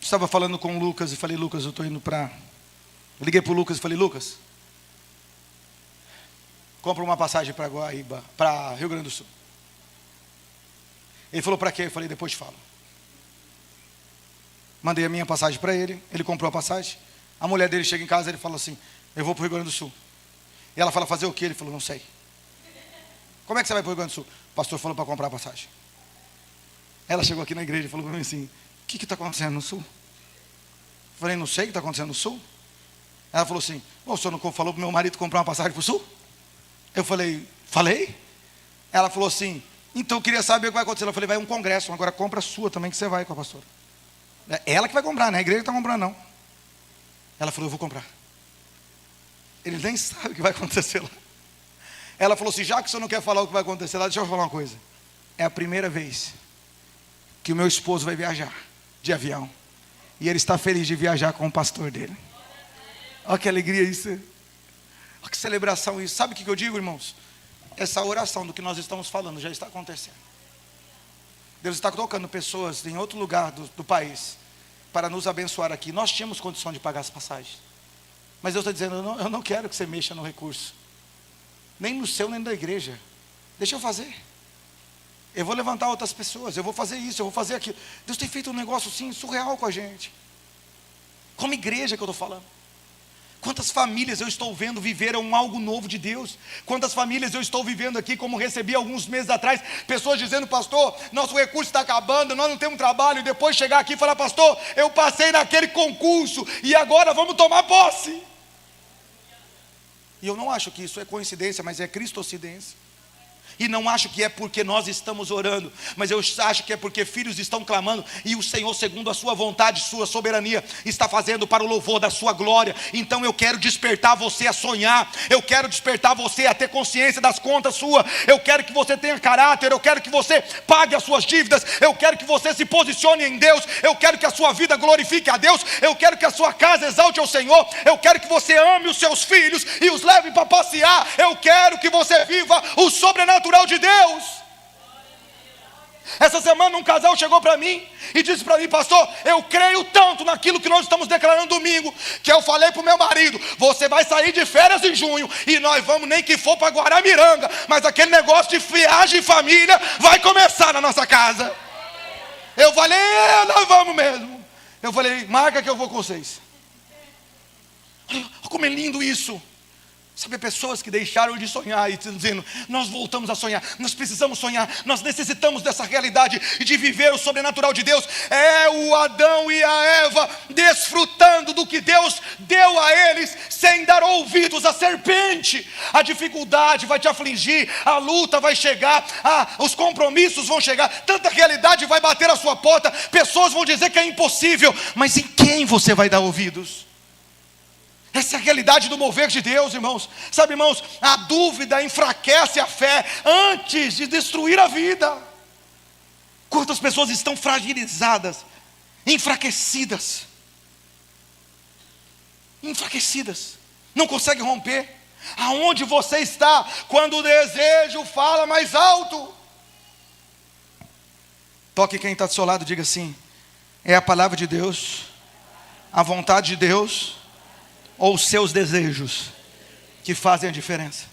Estava falando com o Lucas, e falei: Lucas, eu estou indo para... Eu liguei para o Lucas e falei: Lucas, compra uma passagem para Guaíba, para Rio Grande do Sul. Ele falou: para quê? Eu falei: depois te falo. Mandei a minha passagem para ele, ele comprou a passagem. A mulher dele chega em casa e ele fala assim: eu vou para o Rio Grande do Sul. E ela fala, fazer o quê? Ele falou, não sei. Como é que você vai para o Rio Grande do Sul? O pastor falou para comprar a passagem. Ela chegou aqui na igreja e falou para mim assim, o que está acontecendo no Sul? Eu falei, não sei o que está acontecendo no Sul. Ela falou assim, o senhor não falou para o meu marido comprar uma passagem para o Sul? Eu falei, falei? Ela falou assim, então eu queria saber o que vai acontecer. Eu falei, vai um congresso, agora compra a sua também que você vai com a pastora. É ela que vai comprar, não é a igreja que está comprando não. Ela falou, eu vou comprar. Ele nem sabe o que vai acontecer lá. Ela falou assim, já que você não quer falar o que vai acontecer lá, deixa eu falar uma coisa. É a primeira vez que o meu esposo vai viajar de avião. E ele está feliz de viajar com o pastor dele. Olha que alegria isso. Olha que celebração isso. Sabe o que eu digo, irmãos? Essa oração do que nós estamos falando já está acontecendo. Deus está colocando pessoas em outro lugar do país para nos abençoar aqui. Nós tínhamos condição de pagar as passagens. Mas Deus está dizendo, eu não quero que você mexa no recurso. Nem no seu, nem da igreja. Deixa eu fazer. Eu vou levantar outras pessoas, eu vou fazer isso, eu vou fazer aquilo. Deus tem feito um negócio assim, surreal com a gente. Como igreja que eu estou falando. Quantas famílias eu estou vendo viveram algo novo de Deus. Quantas famílias eu estou vivendo aqui, como recebi alguns meses atrás, pessoas dizendo, pastor, nosso recurso está acabando, nós não temos trabalho, e depois chegar aqui e falar, pastor, eu passei naquele concurso, e agora vamos tomar posse. E eu não acho que isso é coincidência, mas é cristocidência. E não acho que é porque nós estamos orando, mas eu acho que é porque filhos estão clamando, e o Senhor, segundo a sua vontade, sua soberania, está fazendo para o louvor da sua glória. Então eu quero despertar você a sonhar, eu quero despertar você a ter consciência das contas suas, eu quero que você tenha caráter, eu quero que você pague as suas dívidas, eu quero que você se posicione em Deus, eu quero que a sua vida glorifique a Deus, eu quero que a sua casa exalte ao Senhor, eu quero que você ame os seus filhos e os leve para passear, eu quero que você viva o sobrenatural de Deus. Essa semana um casal chegou para mim e disse para mim, pastor, eu creio tanto naquilo que nós estamos declarando domingo, que eu falei para o meu marido, você vai sair de férias em junho, e nós vamos nem que for para Guaramiranga, mas aquele negócio de viagem em família vai começar na nossa casa. Eu falei, nós vamos mesmo. Eu falei, marca que eu vou com vocês. Olha como é lindo isso. Sabe, pessoas que deixaram de sonhar e dizendo, nós voltamos a sonhar, nós precisamos sonhar, nós necessitamos dessa realidade e de viver o sobrenatural de Deus. É o Adão e a Eva desfrutando do que Deus deu a eles, sem dar ouvidos à serpente. A dificuldade vai te afligir, a luta vai chegar, os compromissos vão chegar, tanta realidade vai bater a sua porta, pessoas vão dizer que é impossível, mas em quem você vai dar ouvidos? Essa é a realidade do mover de Deus, irmãos. Sabe, irmãos, a dúvida enfraquece a fé antes de destruir a vida. Quantas pessoas estão fragilizadas, enfraquecidas, não conseguem romper. Aonde você está quando o desejo fala mais alto? Toque quem está do seu lado, diga assim, é a palavra de Deus, a vontade de Deus, ou os seus desejos que fazem a diferença?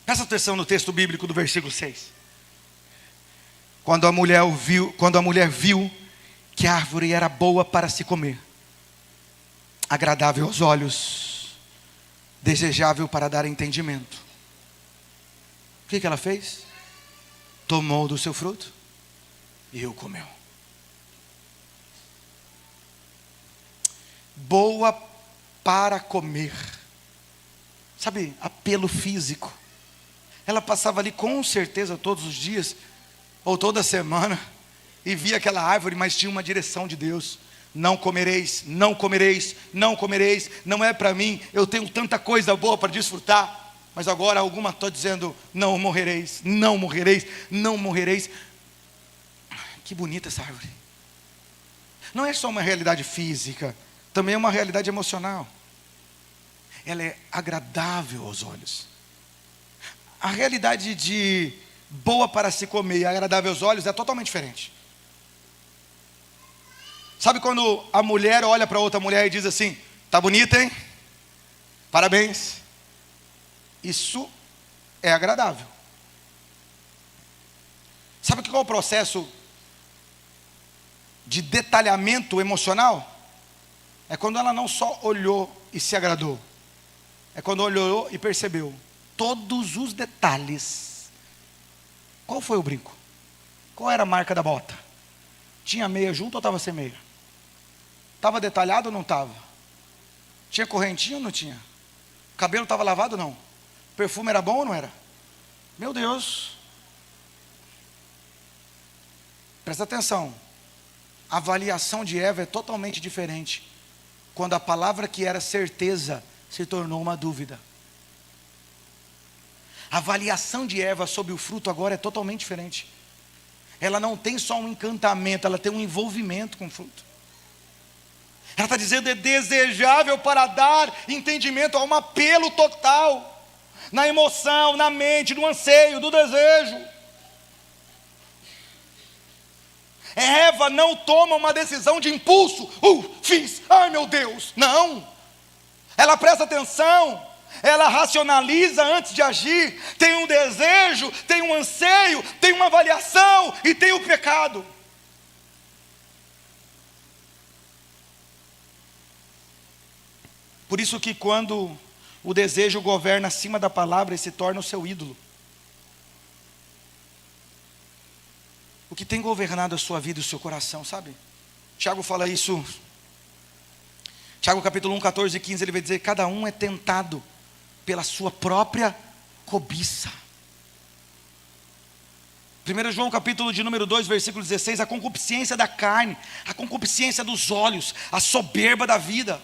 Presta atenção no texto bíblico do versículo 6. Quando a mulher viu que a árvore era boa para se comer, agradável aos olhos, desejável para dar entendimento, o que ela fez? Tomou do seu fruto e o comeu. Boa para comer. Sabe, apelo físico. Ela passava ali com certeza todos os dias, ou toda semana, e via aquela árvore, mas tinha uma direção de Deus. Não comereis, não comereis, não comereis, não é para mim, eu tenho tanta coisa boa para desfrutar. Mas agora alguma está dizendo, não morrereis, não morrereis, não morrereis. Que bonita essa árvore. Não é só uma realidade física, também é uma realidade emocional. Ela é agradável aos olhos. A realidade de boa para se comer e agradável aos olhos é totalmente diferente. Sabe quando a mulher olha para outra mulher e diz assim, tá bonita, hein? Parabéns. Isso é agradável. Sabe qual é o processo de detalhamento emocional? É quando ela não só olhou e se agradou, É quando olhou e percebeu todos os detalhes. Qual foi o brinco? Qual era a marca da bota? Tinha meia junto ou estava sem meia? Estava detalhado ou não estava? Tinha correntinha ou não tinha? O cabelo estava lavado ou não? O perfume era bom ou não era? Meu Deus. Presta atenção. A avaliação de Eva é totalmente diferente quando a palavra que era certeza se tornou uma dúvida. A avaliação de Eva sobre o fruto agora é totalmente diferente. Ela não tem só um encantamento, ela tem um envolvimento com o fruto. Ela está dizendo, é desejável para dar entendimento a um apelo total, na emoção, na mente, no anseio, do desejo. Eva não toma uma decisão de impulso, fiz, ai meu Deus, não. Ela presta atenção, ela racionaliza antes de agir, tem um desejo, tem um anseio, tem uma avaliação e tem o pecado. Por isso que quando o desejo governa acima da palavra, ele se torna o seu ídolo. O que tem governado a sua vida e o seu coração, sabe? Tiago fala isso. Tiago capítulo 1, 14 e 15, ele vai dizer, cada um é tentado pela sua própria cobiça. 1 João capítulo de número 2, versículo 16, a concupiscência da carne, a concupiscência dos olhos, a soberba da vida.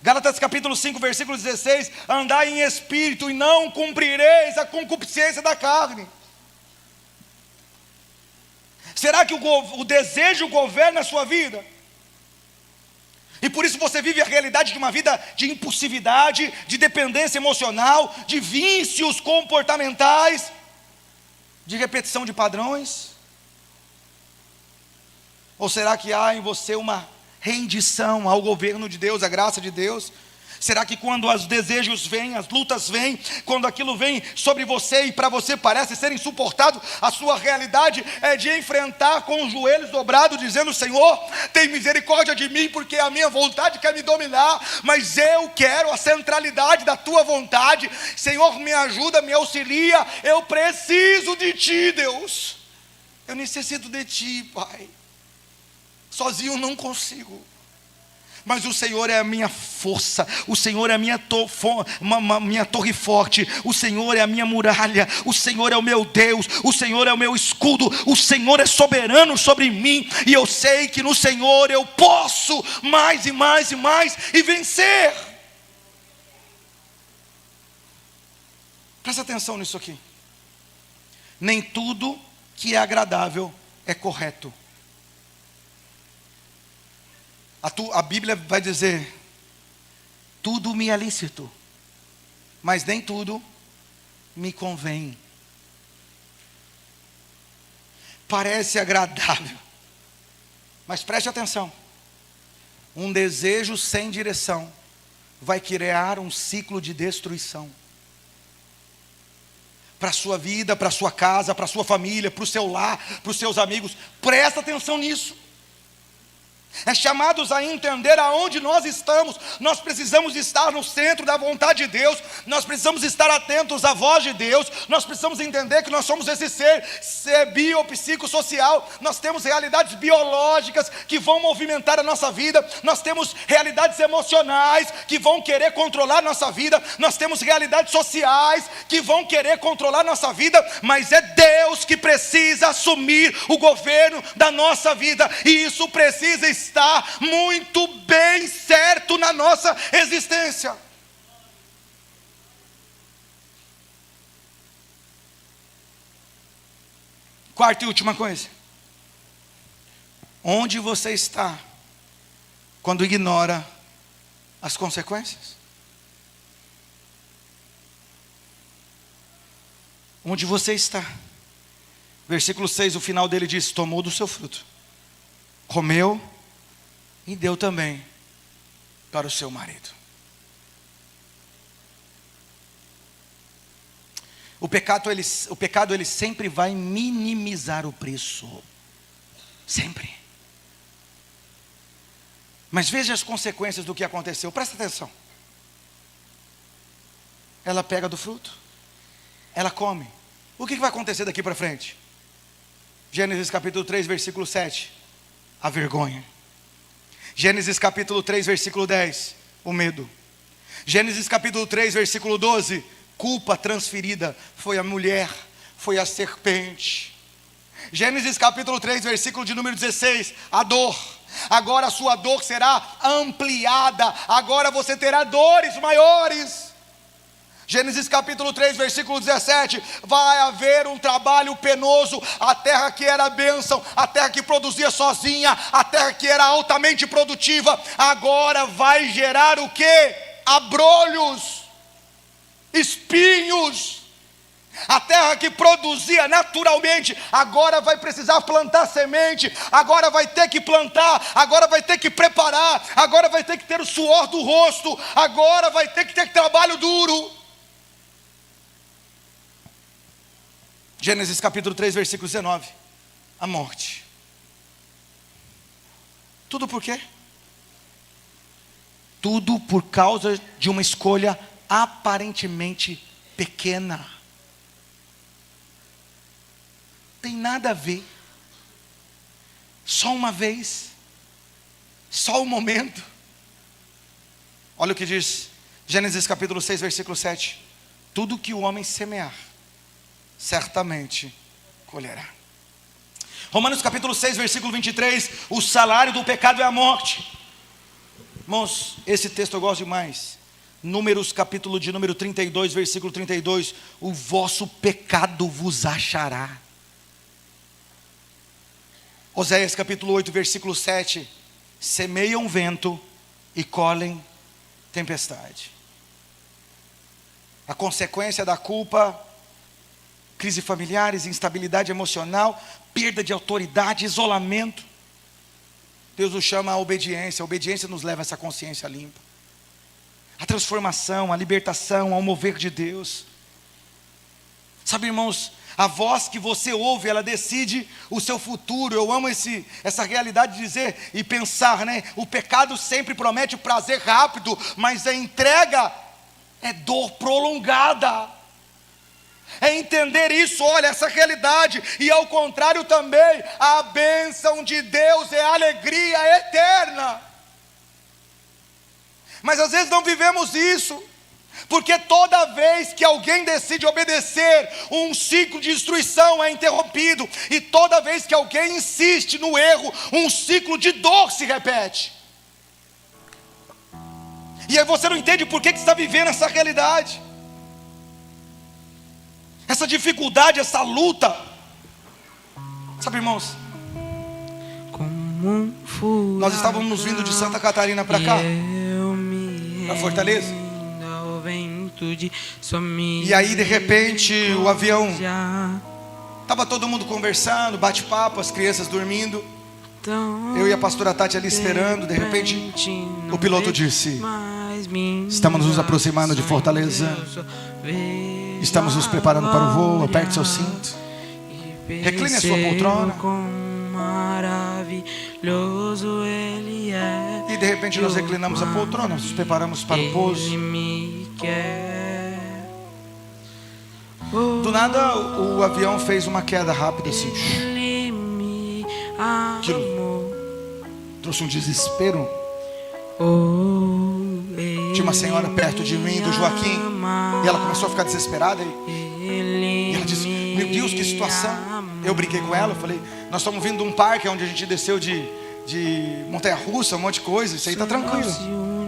Gálatas capítulo 5, versículo 16, andai em espírito e não cumprireis a concupiscência da carne. Será que o desejo governa a sua vida? E por isso você vive a realidade de uma vida de impulsividade, de dependência emocional, de vícios comportamentais, de repetição de padrões? Ou será que há em você uma rendição ao governo de Deus, à graça de Deus? Será que quando os desejos vêm, as lutas vêm, quando aquilo vem sobre você e para você parece ser insuportável, a sua realidade é de enfrentar com os joelhos dobrados, dizendo, Senhor, tem misericórdia de mim, porque a minha vontade quer me dominar, mas eu quero a centralidade da tua vontade. Senhor, me ajuda, me auxilia, eu preciso de ti, Deus. Eu necessito de ti, Pai. Sozinho não consigo. Mas o Senhor é a minha força, o Senhor é a minha torre forte, o Senhor é a minha muralha, o Senhor é o meu Deus, o Senhor é o meu escudo, o Senhor é soberano sobre mim, e eu sei que no Senhor eu posso mais e mais e mais e vencer. Presta atenção nisso aqui. Nem tudo que é agradável é correto. A Bíblia vai dizer, tudo me é lícito, mas nem tudo me convém. Parece agradável, mas preste atenção, um desejo sem direção vai criar um ciclo de destruição. Para a sua vida, para a sua casa, para a sua família, para o seu lar, para os seus amigos. Presta atenção nisso. É chamados a entender aonde nós estamos. Nós precisamos estar no centro da vontade de Deus. Nós precisamos estar atentos à voz de Deus. Nós precisamos entender que nós somos esse ser biopsicossocial. Nós temos realidades biológicas que vão movimentar a nossa vida. Nós temos realidades emocionais que vão querer controlar a nossa vida. Nós temos realidades sociais que vão querer controlar a nossa vida. Mas é Deus que precisa assumir o governo da nossa vida. E isso precisa estar muito bem certo na nossa existência. Quarta e última coisa. Onde você está quando ignora as consequências? Onde você está? Versículo 6, o final dele diz, tomou do seu fruto, comeu e deu também para o seu marido. O pecado ele sempre vai minimizar o preço. Sempre. Mas veja as consequências do que aconteceu. Presta atenção. ela pega do fruto, ela come. O que vai acontecer daqui para frente? Gênesis capítulo 3, versículo 7, a vergonha. Gênesis capítulo 3, versículo 10, o medo. Gênesis capítulo 3, versículo 12, culpa transferida, foi a mulher, foi a serpente. Gênesis capítulo 3, versículo de número 16, a dor. Agora a sua dor será ampliada, agora você terá dores maiores. Gênesis capítulo 3, versículo 17, vai haver um trabalho penoso, a terra que era bênção, a terra que produzia sozinha, a terra que era altamente produtiva, agora vai gerar o quê? Abrolhos, espinhos. A terra que produzia naturalmente, agora vai precisar plantar semente, agora vai ter que plantar, agora vai ter que preparar, agora vai ter que ter o suor do rosto, agora vai ter que ter trabalho duro. Gênesis capítulo 3, versículo 19, a morte. Tudo por quê? Tudo por causa de uma escolha aparentemente pequena. Tem nada a ver. Só uma vez. Só um momento. Olha o que diz Gênesis capítulo 6, versículo 7. Tudo que o homem semear, certamente colherá. Romanos capítulo 6, versículo 23. O salário do pecado é a morte. Irmãos, esse texto eu gosto demais. Números capítulo de número 32, versículo 32. O vosso pecado vos achará. Oséias capítulo 8, versículo 7. Semeiam vento e colhem tempestade. A consequência da culpa: crise familiares, instabilidade emocional, perda de autoridade, isolamento. Deus nos chama à obediência. A obediência nos leva a essa consciência limpa. A transformação, a libertação, ao mover de Deus. Sabe, irmãos, a voz que você ouve, ela decide o seu futuro. Eu amo essa realidade de dizer e pensar, né? O pecado sempre promete prazer rápido, mas a entrega é dor prolongada. É entender isso, olha, essa realidade. E ao contrário também, a bênção de Deus é alegria eterna. Mas às vezes não vivemos isso, porque toda vez que alguém decide obedecer, um ciclo de destruição é interrompido. E toda vez que alguém insiste no erro, um ciclo de dor se repete. E aí você não entende por que está vivendo essa realidade, essa dificuldade, essa luta. Sabe, irmãos, nós estávamos vindo de Santa Catarina para cá, para Fortaleza. E aí de repente o avião, estava todo mundo conversando, bate-papo, as crianças dormindo, eu e a pastora Tati ali esperando. De repente o piloto disse: estamos nos aproximando de Fortaleza, estamos nos preparando para o voo, aperte seu cinto, recline a sua poltrona. E de repente nós reclinamos a poltrona, nos preparamos para o pouso. Do nada o avião fez uma queda rápida assim. Aquilo trouxe um desespero. Tinha uma senhora perto de mim, do Joaquim, e ela começou a ficar desesperada. E ela disse: meu Deus, que situação. Eu brinquei com ela, eu falei: nós estamos vindo de um parque onde a gente desceu de montanha-russa, um monte de coisa, isso aí está tranquilo.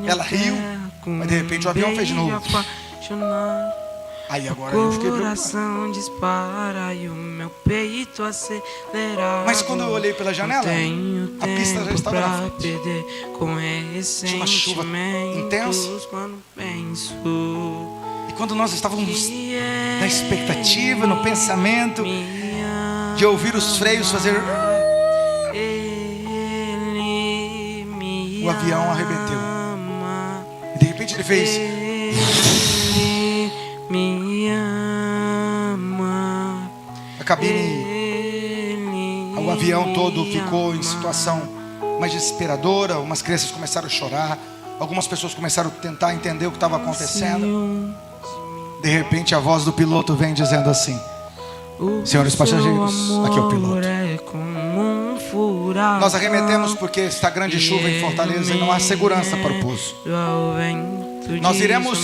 Ela riu, mas de repente o avião fez de novo. Aí agora eu fiquei preocupado. Mas quando eu olhei pela janela, a pista já estava na frente. Tinha uma chuva intensa. E quando nós estávamos na expectativa, no pensamento de ouvir os freios fazer, o avião arrebentou. E de repente ele fez. A cabine, o avião todo ficou em situação mais desesperadora. Umas crianças começaram a chorar, algumas pessoas começaram a tentar entender o que estava acontecendo. De repente a voz do piloto vem dizendo assim: senhores passageiros, aqui é o piloto. Nós arremetemos porque está grande chuva em Fortaleza e não há segurança para o pouso. Nós iremos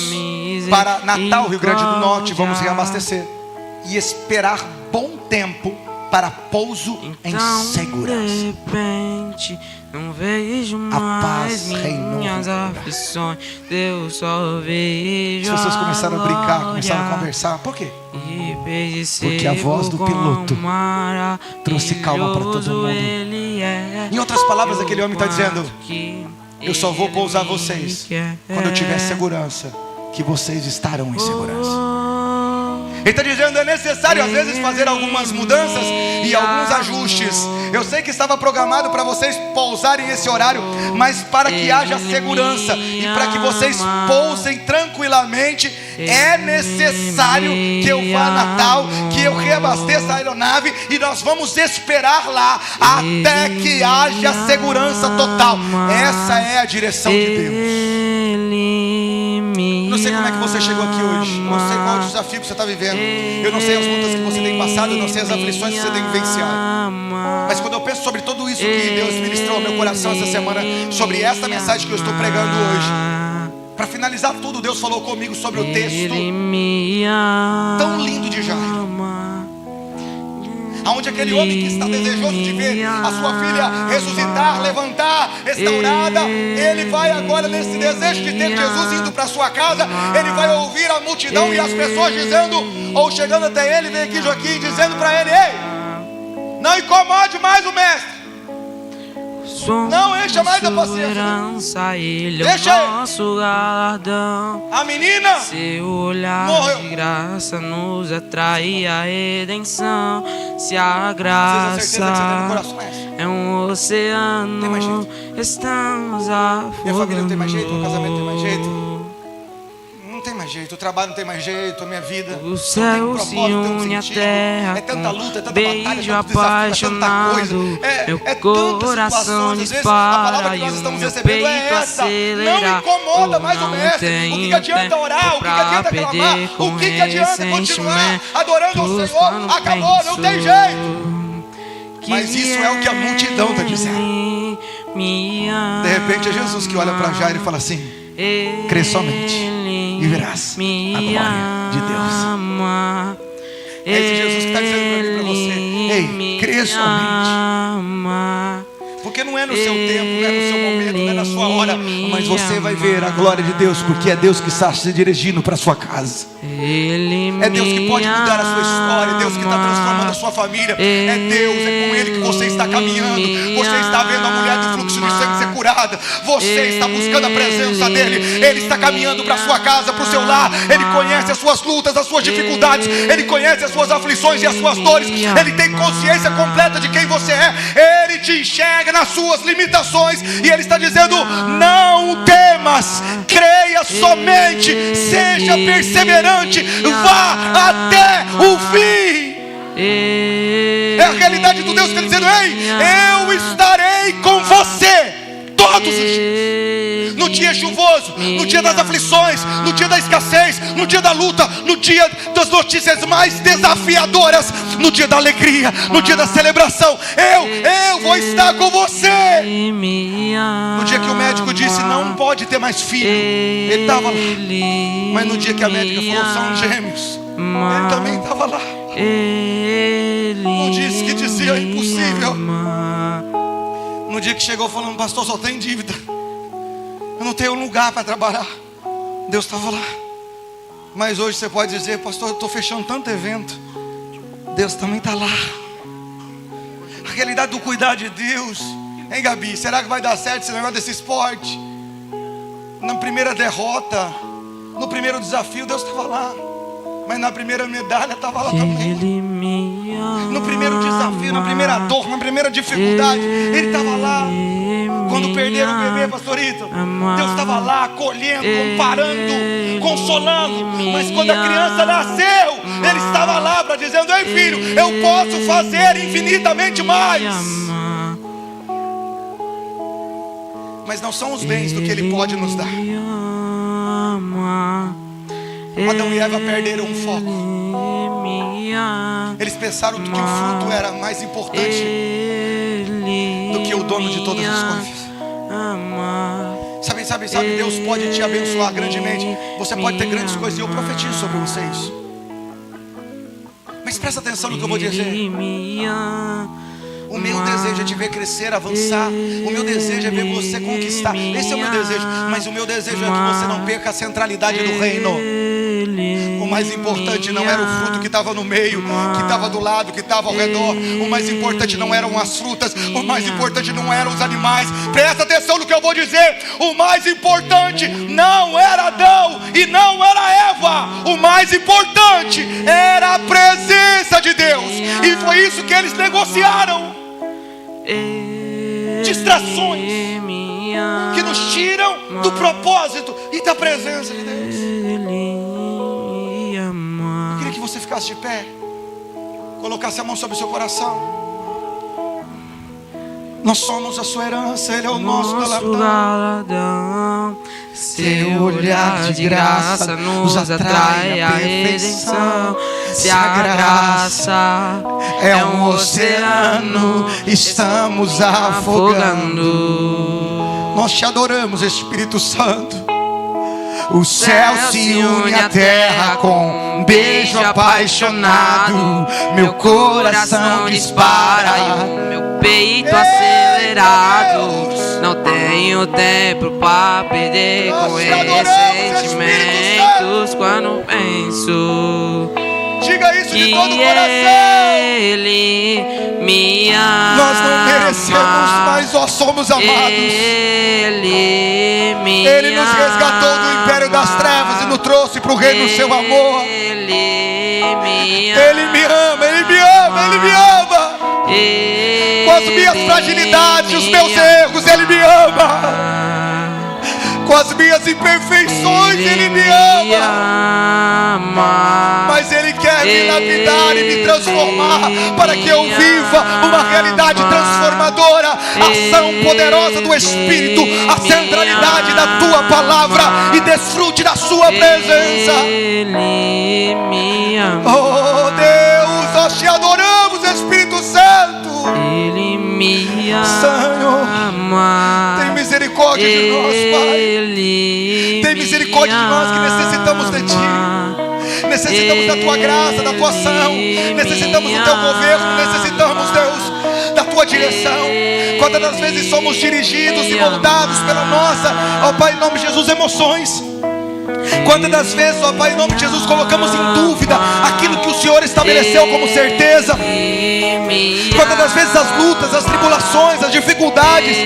para Natal, Rio Grande do Norte, vamos reabastecer e esperar bom tempo para pouso em segurança.
Não vejo mais minhas aflições, Deus só vejo.
As pessoas começaram a brincar, começaram a conversar. Por quê? Porque a voz do piloto trouxe calma para todo mundo. Em outras palavras, aquele homem está dizendo: eu só vou pousar vocês quando eu tiver segurança que vocês estarão em segurança. Ele está dizendo: é necessário às vezes fazer algumas mudanças e alguns ajustes. Eu sei que estava programado para vocês pousarem esse horário, mas para que haja segurança e para que vocês pousem tranquilamente, é necessário que eu vá a Natal, que eu reabasteça a aeronave, e nós vamos esperar lá até que haja segurança total. Essa é a direção de Deus. Não sei como é que você chegou aqui hoje, não sei qual é o desafio que você está vivendo, eu não sei as lutas que você tem passado, eu não sei as aflições que você tem vivenciado, mas quando eu penso sobre tudo isso que Deus ministrou ao meu coração essa semana, sobre esta mensagem que eu estou pregando hoje, para finalizar tudo, Deus falou comigo sobre o texto tão lindo de Jairo, aonde aquele homem que está desejoso de ver a sua filha ressuscitar, levantar, restaurada, ele vai agora nesse desejo de ter Jesus indo para sua casa, ele vai ouvir a multidão e as pessoas dizendo, ou chegando até ele, vem aqui Joaquim, dizendo para ele: ei, não incomode mais o mestre, não encha mais a paciência, deixa ele. A menina
seu olhar
morreu.
de graça nos atrai a redenção. Se a graça é um oceano,
Tem mais jeito.
estamos afogando.
Minha família não tem mais jeito, meu casamento não tem mais jeito, não tem mais jeito, o trabalho não tem mais jeito, a minha vida
O céu se une à terra,
é tanta luta, é tanta
beijo
batalha, é tanto desafio, é tanta coisa,
meu
é
coração
tantas situações. Às vezes a palavra que nós estamos recebendo é essa: não incomoda mais o mestre. O que adianta orar? O que adianta clamar? O que adianta continuar adorando o Senhor? Acabou, não tem jeito. Mas isso é o que a multidão está dizendo. De repente é Jesus que olha para Jairo e fala assim: crê somente e verás a glória de Deus. É esse Jesus que está dizendo para mim e para você: ei, crê somente. Porque não é no seu tempo, não é no seu momento, não é na sua hora, mas você vai ver a glória de Deus, porque é Deus que está se dirigindo para a sua casa. É Deus que pode mudar a sua história, é Deus que está transformando a sua família, é Deus, é com Ele que você está caminhando. Você está vendo a mulher do fluxo de sangue ser curada, você está buscando a presença dEle, Ele está caminhando para a sua casa, para o seu lar. Ele conhece as suas lutas, as suas dificuldades, Ele conhece as suas aflições e as suas dores, Ele tem consciência completa de quem você é, Ele te enxerga nas suas limitações, e Ele está dizendo: não temas, creia somente, seja perseverante, vá até o fim. É a realidade do Deus que está dizendo: ei, eu estarei com você todos os dias, no dia chuvoso, no dia das aflições, no dia da escassez, no dia da luta, no dia das notícias mais desafiadoras, no dia da alegria, no dia da celebração. Eu vou estar com você. No dia que o médico disse: não pode ter mais filho, ele estava lá. Mas no dia que a médica falou: são gêmeos, ele também estava lá. Não disse que dizia impossível. No dia que chegou falando: pastor, só tem dívida, eu não tenho lugar para trabalhar, Deus estava lá. Mas hoje você pode dizer: pastor, eu estou fechando tanto evento, Deus também está lá. A realidade do cuidar de Deus. Hein, Gabi, será que vai dar certo esse negócio desse esporte? Na primeira derrota, no primeiro desafio, Deus estava lá. Mas na primeira medalha estava lá também. No primeiro desafio, na primeira dor, na primeira dificuldade, Ele estava lá. Quando perderam o bebê, pastorito, Deus estava lá, acolhendo, comparando, consolando. Mas quando a criança nasceu, Ele estava lá para dizendo: ei filho, eu posso fazer infinitamente mais. Mas não são os bens do que Ele pode nos dar. Adão e Eva perderam o foco. Eles pensaram que o fruto era mais importante do que o dono de todas as coisas. Sabe, Deus pode te abençoar grandemente. Você pode ter grandes coisas e eu profetizo sobre vocês. Mas presta atenção no que eu vou dizer. O meu desejo é te ver crescer, avançar. O meu desejo é ver você conquistar. Esse é o meu desejo. Mas o meu desejo é que você não perca a centralidade do reino. O mais importante não era o fruto que estava no meio, que estava do lado, que estava ao redor. O mais importante não eram as frutas. O mais importante não eram os animais. Presta atenção no que eu vou dizer. O mais importante não era Adão e não era Eva. O mais importante era a presença de Deus. E foi isso que eles negociaram. Distrações que nos tiram do propósito e da presença de Deus. Eu queria que você ficasse de pé, colocasse a mão sobre o seu coração. Nós somos a sua herança, Ele é o nosso galardão.
Seu olhar de graça nos atrai à redenção. Se a graça
é um oceano, estamos afogando. Nós te adoramos, Espírito Santo. O céu se une à terra com um beijo apaixonado. Meu coração dispara
e o meu peito acelerado. Não tenho tempo pra perder com ressentimentos. Quando penso,
diga isso de todo o coração.
Ele me ama.
Nós não merecemos, mas nós somos amados.
Ele
nos resgatou do império das trevas e nos trouxe para o reino do seu amor.
Ele me
ama, Ele me ama, Ele me ama. Com as minhas fragilidades, os meus erros, Ele me ama. Com as minhas imperfeições, Ele me ama. Mas Ele quer me lapidar e me transformar para que eu viva uma realidade transformadora. Ação poderosa do Espírito, a centralidade da Tua palavra e desfrute da Sua presença. Oh Deus, nós te adoramos, Espírito Santo.
Ele me ama.
Senhor, tem misericórdia de nós, Pai. Tem misericórdia de nós que necessitamos de Ti. Necessitamos da Tua graça, da Tua ação. Necessitamos do Teu governo. Necessitamos, Deus, da Tua direção. Quantas das vezes somos dirigidos e moldados pela nossa, ó Pai, em nome de Jesus, emoções. Quantas das vezes, ó Pai, em nome de Jesus, colocamos em dúvida aquilo que o Senhor estabeleceu como certeza. Quantas das vezes as lutas, as tribulações, as dificuldades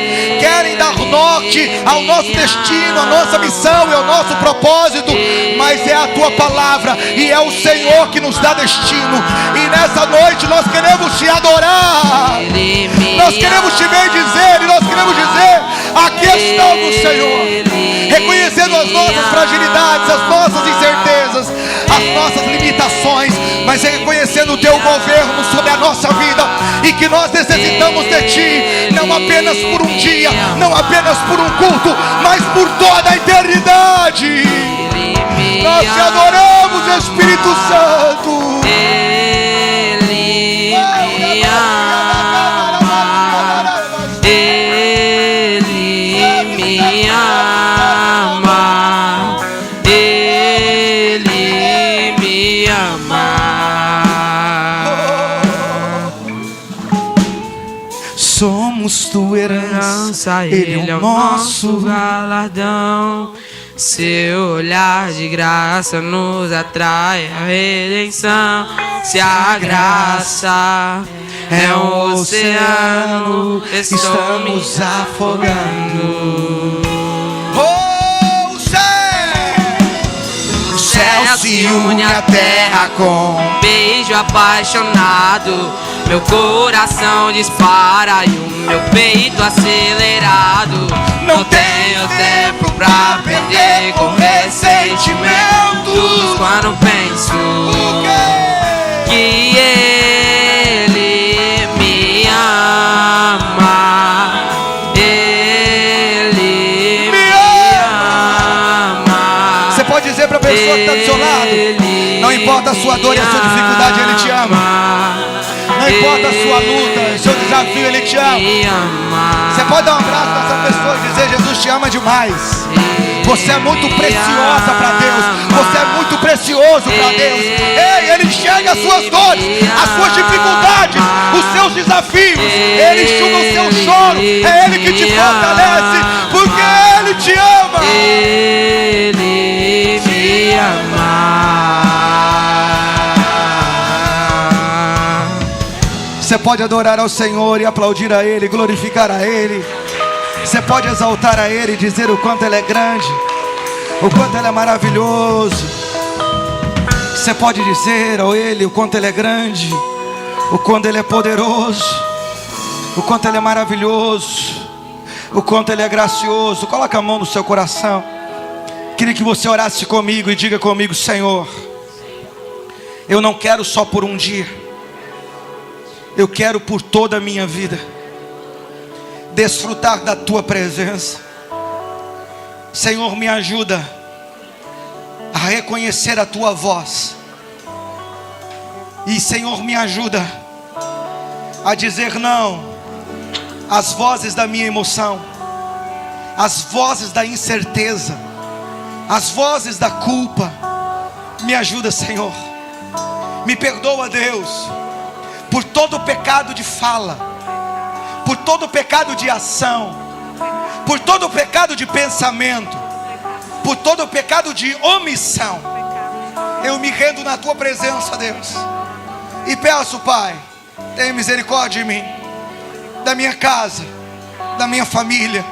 querem dar norte ao nosso destino, à nossa missão e ao nosso propósito. Mas é a Tua palavra e é o Senhor que nos dá destino. E nessa noite nós queremos Te adorar. Nós queremos Te bendizer e nós queremos dizer: aqui estamos, Senhor. Reconhecendo as nossas fragilidades, as nossas incertezas, as nossas limitações, mas reconhecendo o Teu governo sobre a nossa vida e que nós necessitamos de Ti, não apenas por um dia, não apenas por um culto, mas por toda a eternidade. Nós Te adoramos, Espírito Santo.
Ele me ama. Ele me ama. Ele me ama.
Somos Tua herança, Ele é o nosso
galardão. Seu olhar de graça nos atrai à redenção. Se a graça é um oceano, estamos afogando.
Oh, o céu se une à terra com
um beijo apaixonado. Meu coração dispara e o meu peito acelerado. Não tenho tempo pra perder com ressentimentos. Quando penso que Ele me ama. Ele me ama.
Você pode dizer pra pessoa que está do seu lado. Não importa a sua dor e a sua dificuldade, Ele te ama. Não importa a sua luta, o seu desafio, Ele te ama. Você pode dar um abraço nessa pessoa e dizer: Jesus te ama demais. Você é muito preciosa para Deus. Você é muito precioso para Deus. Ei, Ele enxerga as suas dores, as suas dificuldades, os seus desafios. Ele enxuga o seu choro. É Ele que te fortalece, porque Ele te ama.
Ele me ama.
Você pode adorar ao Senhor e aplaudir a Ele, glorificar a Ele. Você pode exaltar a Ele e dizer o quanto Ele é grande, o quanto Ele é maravilhoso. Você pode dizer a Ele o quanto Ele é grande, o quanto Ele é poderoso, o quanto Ele é maravilhoso, o quanto Ele é gracioso. Coloca a mão no seu coração. Queria que você orasse comigo e diga comigo: Senhor, eu não quero só por um dia, eu quero por toda a minha vida desfrutar da Tua presença. Senhor, me ajuda a reconhecer a Tua voz. E Senhor, me ajuda a dizer não às vozes da minha emoção, às vozes da incerteza, às vozes da culpa. Me ajuda, Senhor. Me perdoa, Deus, por todo o pecado de fala, por todo o pecado de ação, por todo o pecado de pensamento, por todo o pecado de omissão. Eu me rendo na Tua presença, Deus, e peço, Pai, tenha misericórdia de mim, da minha casa, da minha família.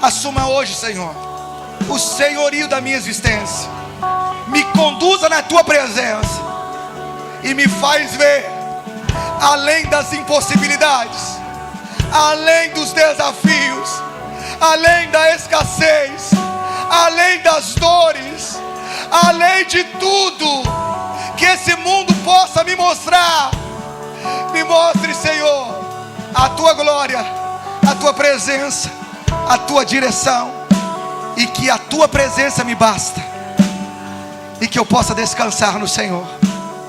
Assuma hoje, Senhor, o senhorio da minha existência. Me conduza na Tua presença e me faz ver além das impossibilidades, além dos desafios, além da escassez, além das dores, além de tudo que esse mundo possa me mostrar. Me mostre, Senhor, a Tua glória, a Tua presença, a Tua direção, e que a Tua presença me basta, e que eu possa descansar no Senhor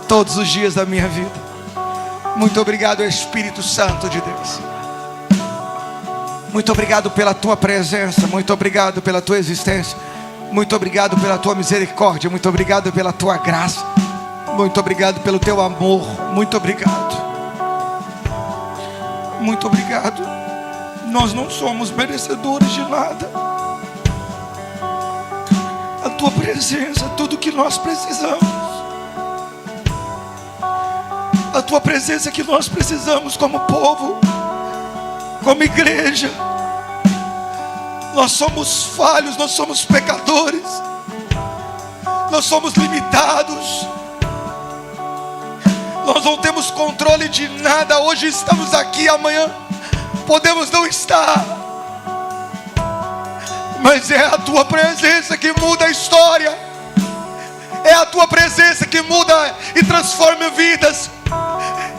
todos os dias da minha vida. Muito obrigado, Espírito Santo de Deus. Muito obrigado pela Tua presença. Muito obrigado pela Tua existência. Muito obrigado pela Tua misericórdia. Muito obrigado pela Tua graça. Muito obrigado pelo Teu amor. Muito obrigado. Muito obrigado. Nós não somos merecedores de nada. A Tua presença é tudo que nós precisamos. A Tua presença é que nós precisamos como povo, como igreja. Nós somos falhos, nós somos pecadores, nós somos limitados, nós não temos controle de nada. Hoje estamos aqui, amanhã podemos não estar, mas é a Tua presença que muda a história. É a Tua presença que muda e transforma vidas.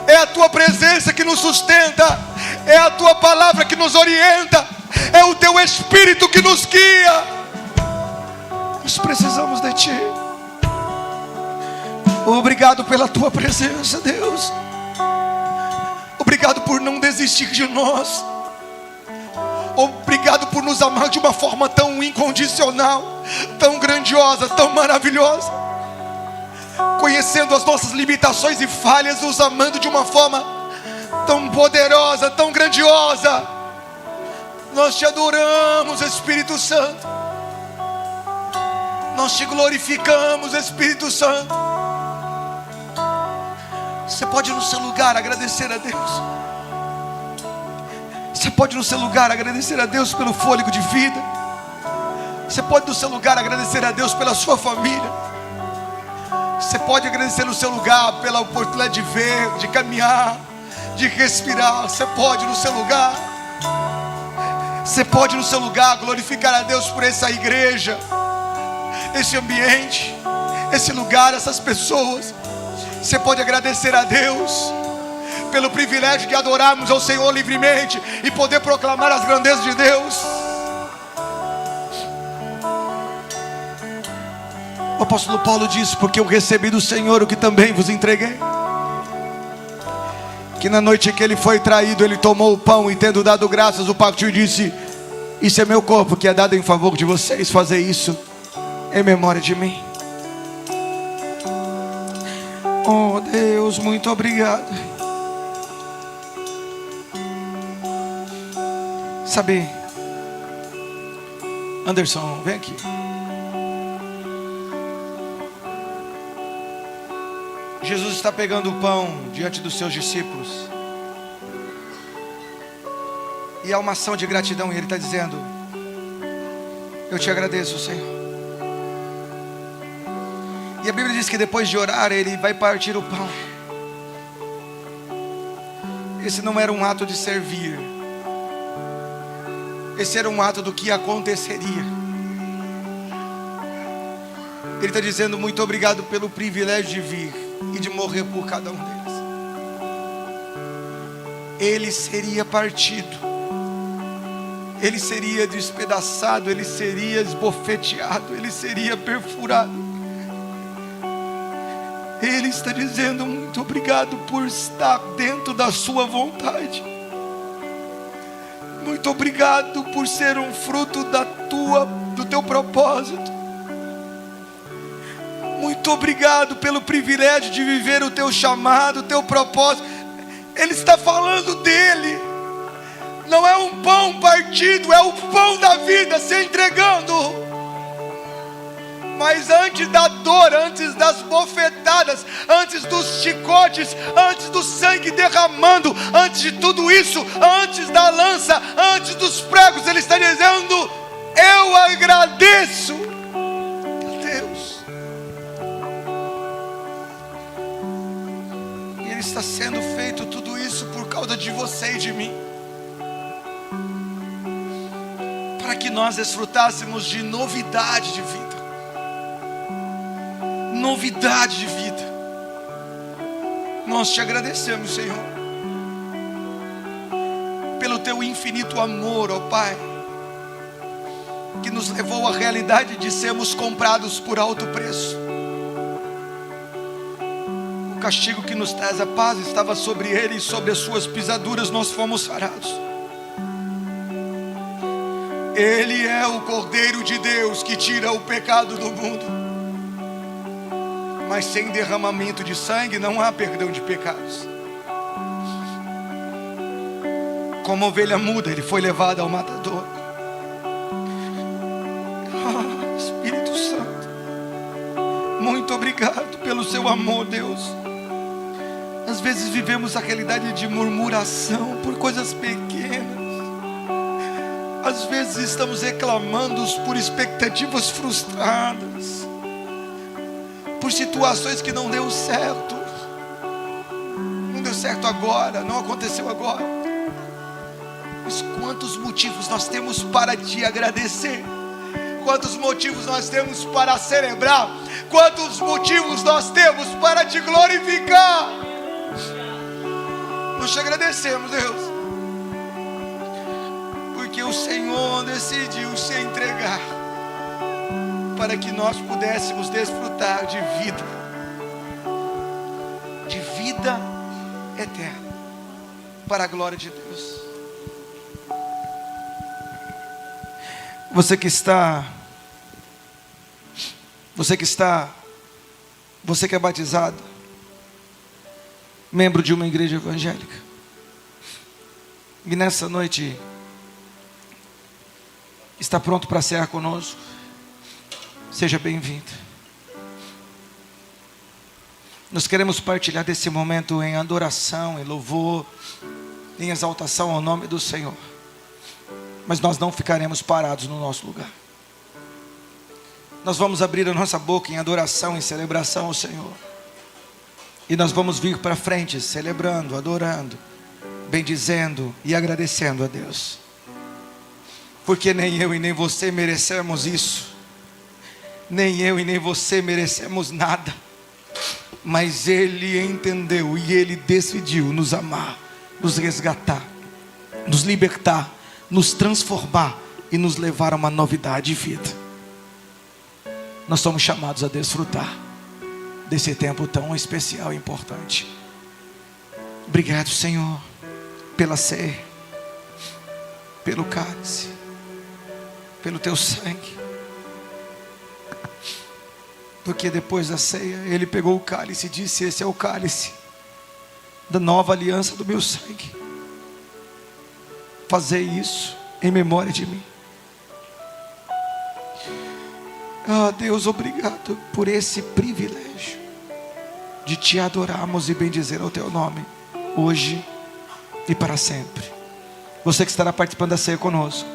É a Tua presença que nos sustenta. É a Tua palavra que nos orienta. É o Teu Espírito que nos guia. Nós precisamos de Ti. Obrigado pela Tua presença, Deus. Obrigado por não desistir de nós. Obrigado por nos amar de uma forma tão incondicional, tão grandiosa, tão maravilhosa, conhecendo as nossas limitações e falhas, nos amando de uma forma tão poderosa, tão grandiosa. Nós Te adoramos, Espírito Santo. Nós Te glorificamos, Espírito Santo. Você pode no seu lugar agradecer a Deus. Você pode no seu lugar agradecer a Deus pelo fôlego de vida. Você pode no seu lugar agradecer a Deus pela sua família. Você pode agradecer no seu lugar pela oportunidade de ver, de caminhar, de respirar. Você pode no seu lugar. Você pode no seu lugar glorificar a Deus por essa igreja, esse ambiente, esse lugar, essas pessoas. Você pode agradecer a Deus pelo privilégio de adorarmos ao Senhor livremente e poder proclamar as grandezas de Deus. O apóstolo Paulo diz: porque eu recebi do Senhor o que também vos entreguei, que na noite que ele foi traído, ele tomou o pão e, tendo dado graças, o partiu e disse: isso é meu corpo que é dado em favor de vocês, fazer isso em memória de mim. Oh Deus, muito obrigado. Sabe, Anderson, vem aqui. Jesus está pegando o pão diante dos seus discípulos, e há uma ação de gratidão, e Ele está dizendo: eu te agradeço, Senhor. E a Bíblia diz que depois de orar, Ele vai partir o pão. Esse não era um ato de servir, esse era um ato do que aconteceria. Ele está dizendo: muito obrigado pelo privilégio de vir e de morrer por cada um deles. Ele seria partido, ele seria despedaçado, ele seria esbofeteado, ele seria perfurado. Ele está dizendo: muito obrigado por estar dentro da sua vontade. Muito obrigado por ser um fruto do teu propósito. Muito obrigado pelo privilégio de viver o teu chamado, o teu propósito. Ele está falando dele. Não é um pão partido, é o pão da vida se entregando. Mas antes da dor, antes das bofetadas, antes dos chicotes, antes do sangue derramando, antes de tudo isso, antes da lança, antes dos pregos, Ele está dizendo: eu agradeço a Deus. E Ele está sendo feito tudo isso por causa de você e de mim, para que nós desfrutássemos de novidade de vida. Novidade de vida. Nós te agradecemos, Senhor, pelo teu infinito amor, ó Pai, que nos levou à realidade de sermos comprados por alto preço. O castigo que nos traz a paz estava sobre Ele, e sobre as suas pisaduras nós fomos sarados. Ele é o Cordeiro de Deus que tira o pecado do mundo. Mas sem derramamento de sangue não há perdão de pecados. Como ovelha muda, Ele foi levado ao matador. Oh, Espírito Santo, muito obrigado pelo seu amor, Deus. Às vezes vivemos a realidade de murmuração por coisas pequenas. Às vezes estamos reclamando por expectativas frustradas, por situações que não deu certo. Não deu certo agora, não aconteceu agora. Mas quantos motivos nós temos para te agradecer? Quantos motivos nós temos para celebrar? Quantos motivos nós temos para te glorificar? Nós te agradecemos, Deus, porque o Senhor decidiu se entregar para que nós pudéssemos desfrutar de vida eterna, para a glória de Deus. Você que é batizado, membro de uma igreja evangélica, e nessa noite está pronto para cear conosco, seja bem-vindo. Nós queremos partilhar desse momento em adoração, em louvor, em exaltação ao nome do Senhor. Mas nós não ficaremos parados no nosso lugar. Nós vamos abrir a nossa boca em adoração, em celebração ao Senhor. E nós vamos vir para frente, celebrando, adorando, bendizendo e agradecendo a Deus. Porque nem eu e nem você merecemos isso. Nem eu e nem você merecemos nada. Mas Ele entendeu e Ele decidiu nos amar, nos resgatar, nos libertar, nos transformar e nos levar a uma novidade de vida. nós somos chamados a desfrutar desse tempo tão especial e importante. Obrigado, Senhor, pela ceia, pelo cálice, pelo teu sangue. Porque depois da ceia, ele pegou o cálice e disse: esse é o cálice da nova aliança do meu sangue. Fazei isso em memória de mim. Ah, Deus, obrigado por esse privilégio de te adorarmos e bendizer o teu nome, hoje e para sempre. Você que estará participando da ceia conosco,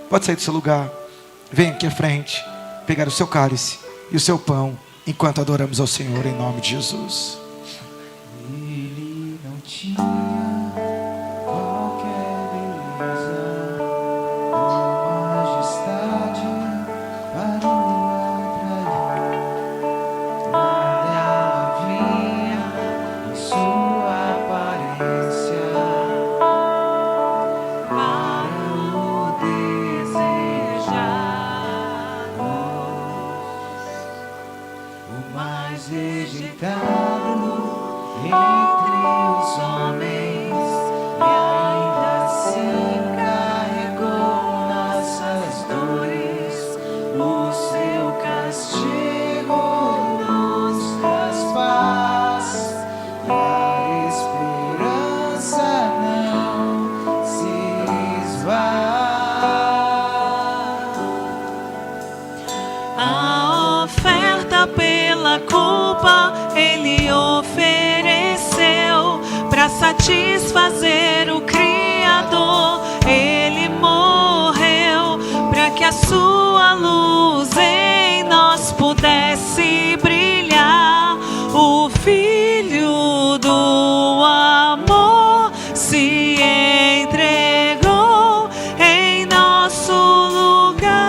pode sair do seu lugar, vem aqui à frente, pegar o seu cálice e o seu pão, enquanto adoramos ao Senhor em nome de Jesus.
Ele não tinha qualquer beleza ou majestade para o atrair. Nada havia em sua aparência para o desejar. O mais rejeitado entre os homens, e ainda assim carregou nossas dores. O seu castigo nos traz paz, e a esperança não se esvai.
A oferta pela culpa ele ofereceu para satisfazer o Criador. Ele morreu para que a sua luz em nós pudesse brilhar. O Filho do amor se entregou em nosso lugar.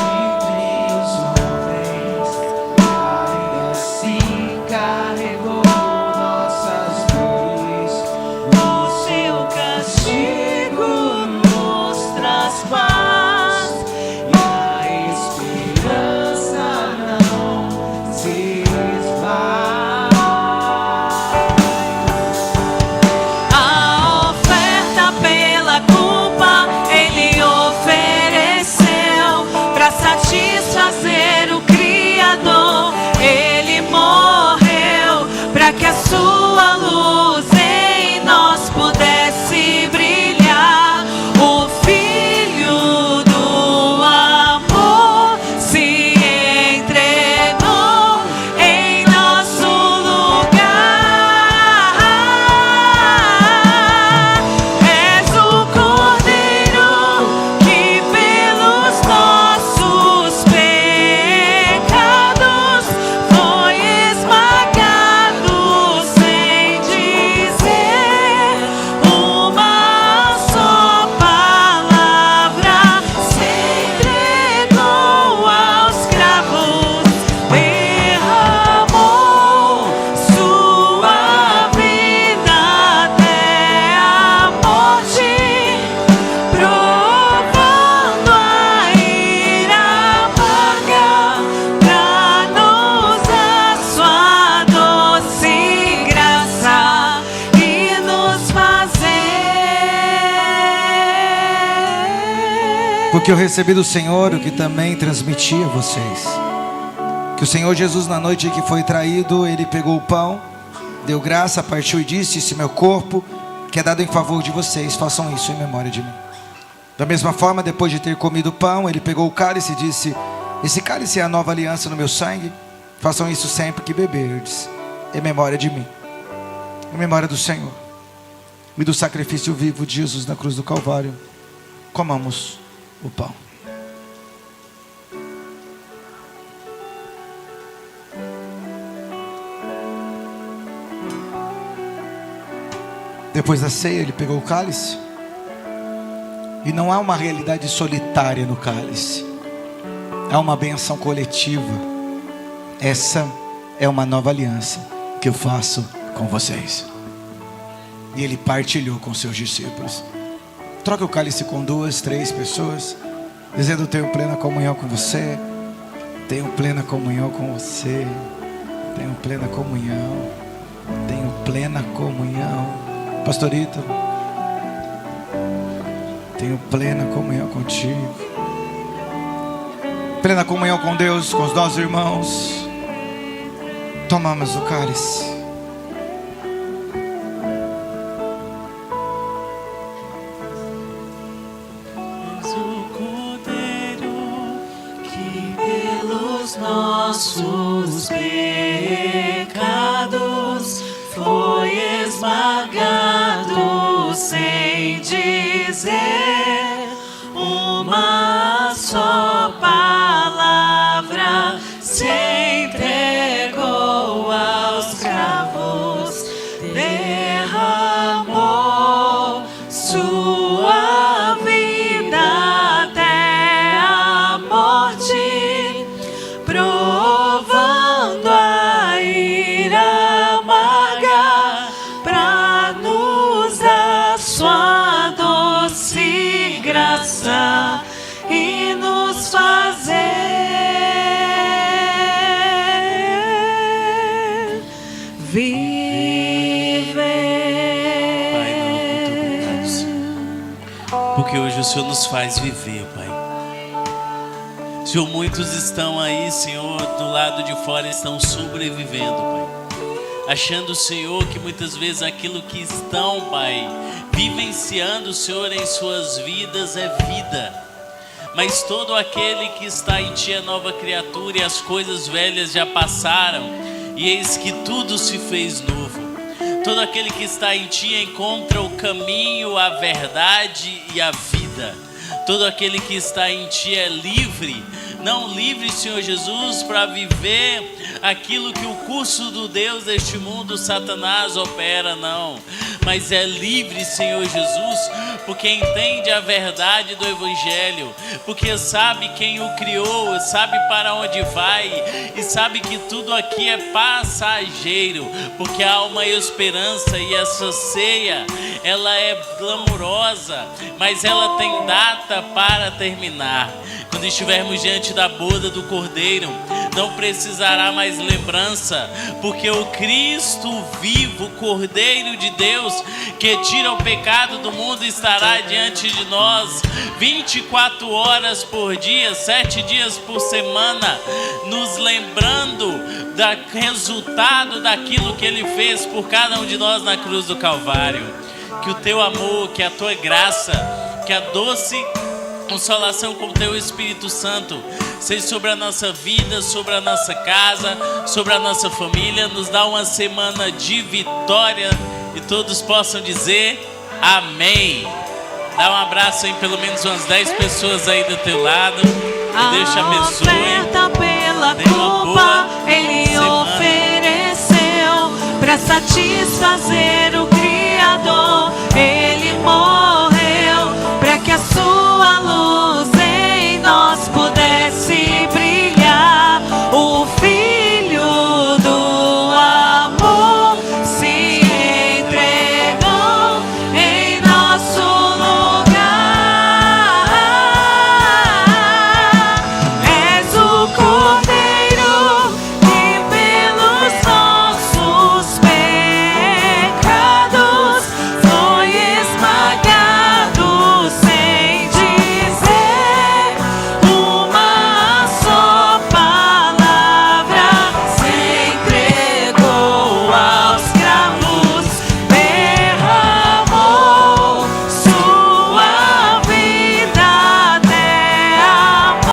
Entre os homens, ainda assim carregou nossas dores.
O seu castigo nos traz paz,
E a esperança não se esvai.
a oferta pela culpa ele ofereceu para satisfazer o Criador. Ele morreu para que a sua luz em nós pudesse brilhar. O Filho do amor se entregou em nosso lugar. És o Cordeiro que pelos nossos pecados foi esmagado, sem dizer uma só palavra. Se entregou aos cravos, derramou sua vida até a morte, provando a ira amarga pra nos dar sua doce graça e nos fazer.
Porque eu recebi do Senhor o que também transmiti a vocês, que o Senhor Jesus, na noite em que foi traído, ele pegou o pão, deu graça, partiu e disse: esse meu corpo que é dado em favor de vocês, façam isso em memória de mim. Da mesma forma, depois de ter comido o pão, ele pegou o cálice e disse: esse cálice é a nova aliança no meu sangue, façam isso sempre que beberdes, em memória de mim. Em memória do Senhor e do sacrifício vivo de Jesus na cruz do Calvário, comamos o pão. Depois da ceia, ele pegou o cálice E não há uma realidade solitária no cálice. Há uma benção coletiva. Essa é uma nova aliança que eu faço com vocês. E ele partilhou com seus discípulos. Troca o cálice com 2, 3 pessoas, dizendo: tenho plena comunhão com você. Tenho plena comunhão com você. Tenho plena comunhão. Tenho plena comunhão. Pastorito, tenho plena comunhão contigo. Plena comunhão com Deus, com os nossos irmãos. Tomamos o cálice.
O Cordeiro que pelos nossos pecados foi esmagado sem dizer uma só palavra, se entregou aos cravos, derramou sua vida até a morte, provando a ira amarga pra nos dar sua doce graça e nos fazer viver.
Pai, muito obrigado, Senhor. Porque hoje o Senhor nos faz viver, Pai. Senhor, muitos estão aí, Senhor, do lado de fora, estão sobrevivendo, Pai. Achando, Senhor, que muitas vezes aquilo que estão, Pai, vivenciando, Senhor, em suas vidas é vida. Mas todo aquele que está em Ti é nova criatura, e as coisas velhas já passaram, e eis que tudo se fez novo. Todo aquele que está em Ti encontra o caminho, a verdade e a vida. Todo aquele que está em Ti é livre. Não livre, Senhor Jesus, para viver aquilo que o curso do Deus deste mundo, Satanás, opera, não. Mas é livre, Senhor Jesus, porque entende a verdade do Evangelho, porque sabe quem o criou, sabe para onde vai, e sabe que tudo aqui é passageiro, porque há uma esperança, e essa ceia, ela é glamourosa, mas ela tem data para terminar. Quando estivermos diante da boda do Cordeiro, não precisará mais lembrança, porque o Cristo vivo, Cordeiro de Deus, que tira o pecado do mundo, estará diante de nós 24 horas por dia, 7 dias por semana, nos lembrando do resultado daquilo que Ele fez por cada um de nós na cruz do Calvário. Que o Teu amor, que a Tua graça, que a doce consolação com o Teu Espírito Santo seja sobre a nossa vida, sobre a nossa casa, sobre a nossa família. Nos dá uma semana de vitória e todos possam dizer amém. Dá um abraço em pelo menos umas 10 pessoas aí do teu lado. Que Deus te abençoe.
A oferta pela
Tenha uma
culpa
boa
Ele
semana.
ofereceu para satisfazer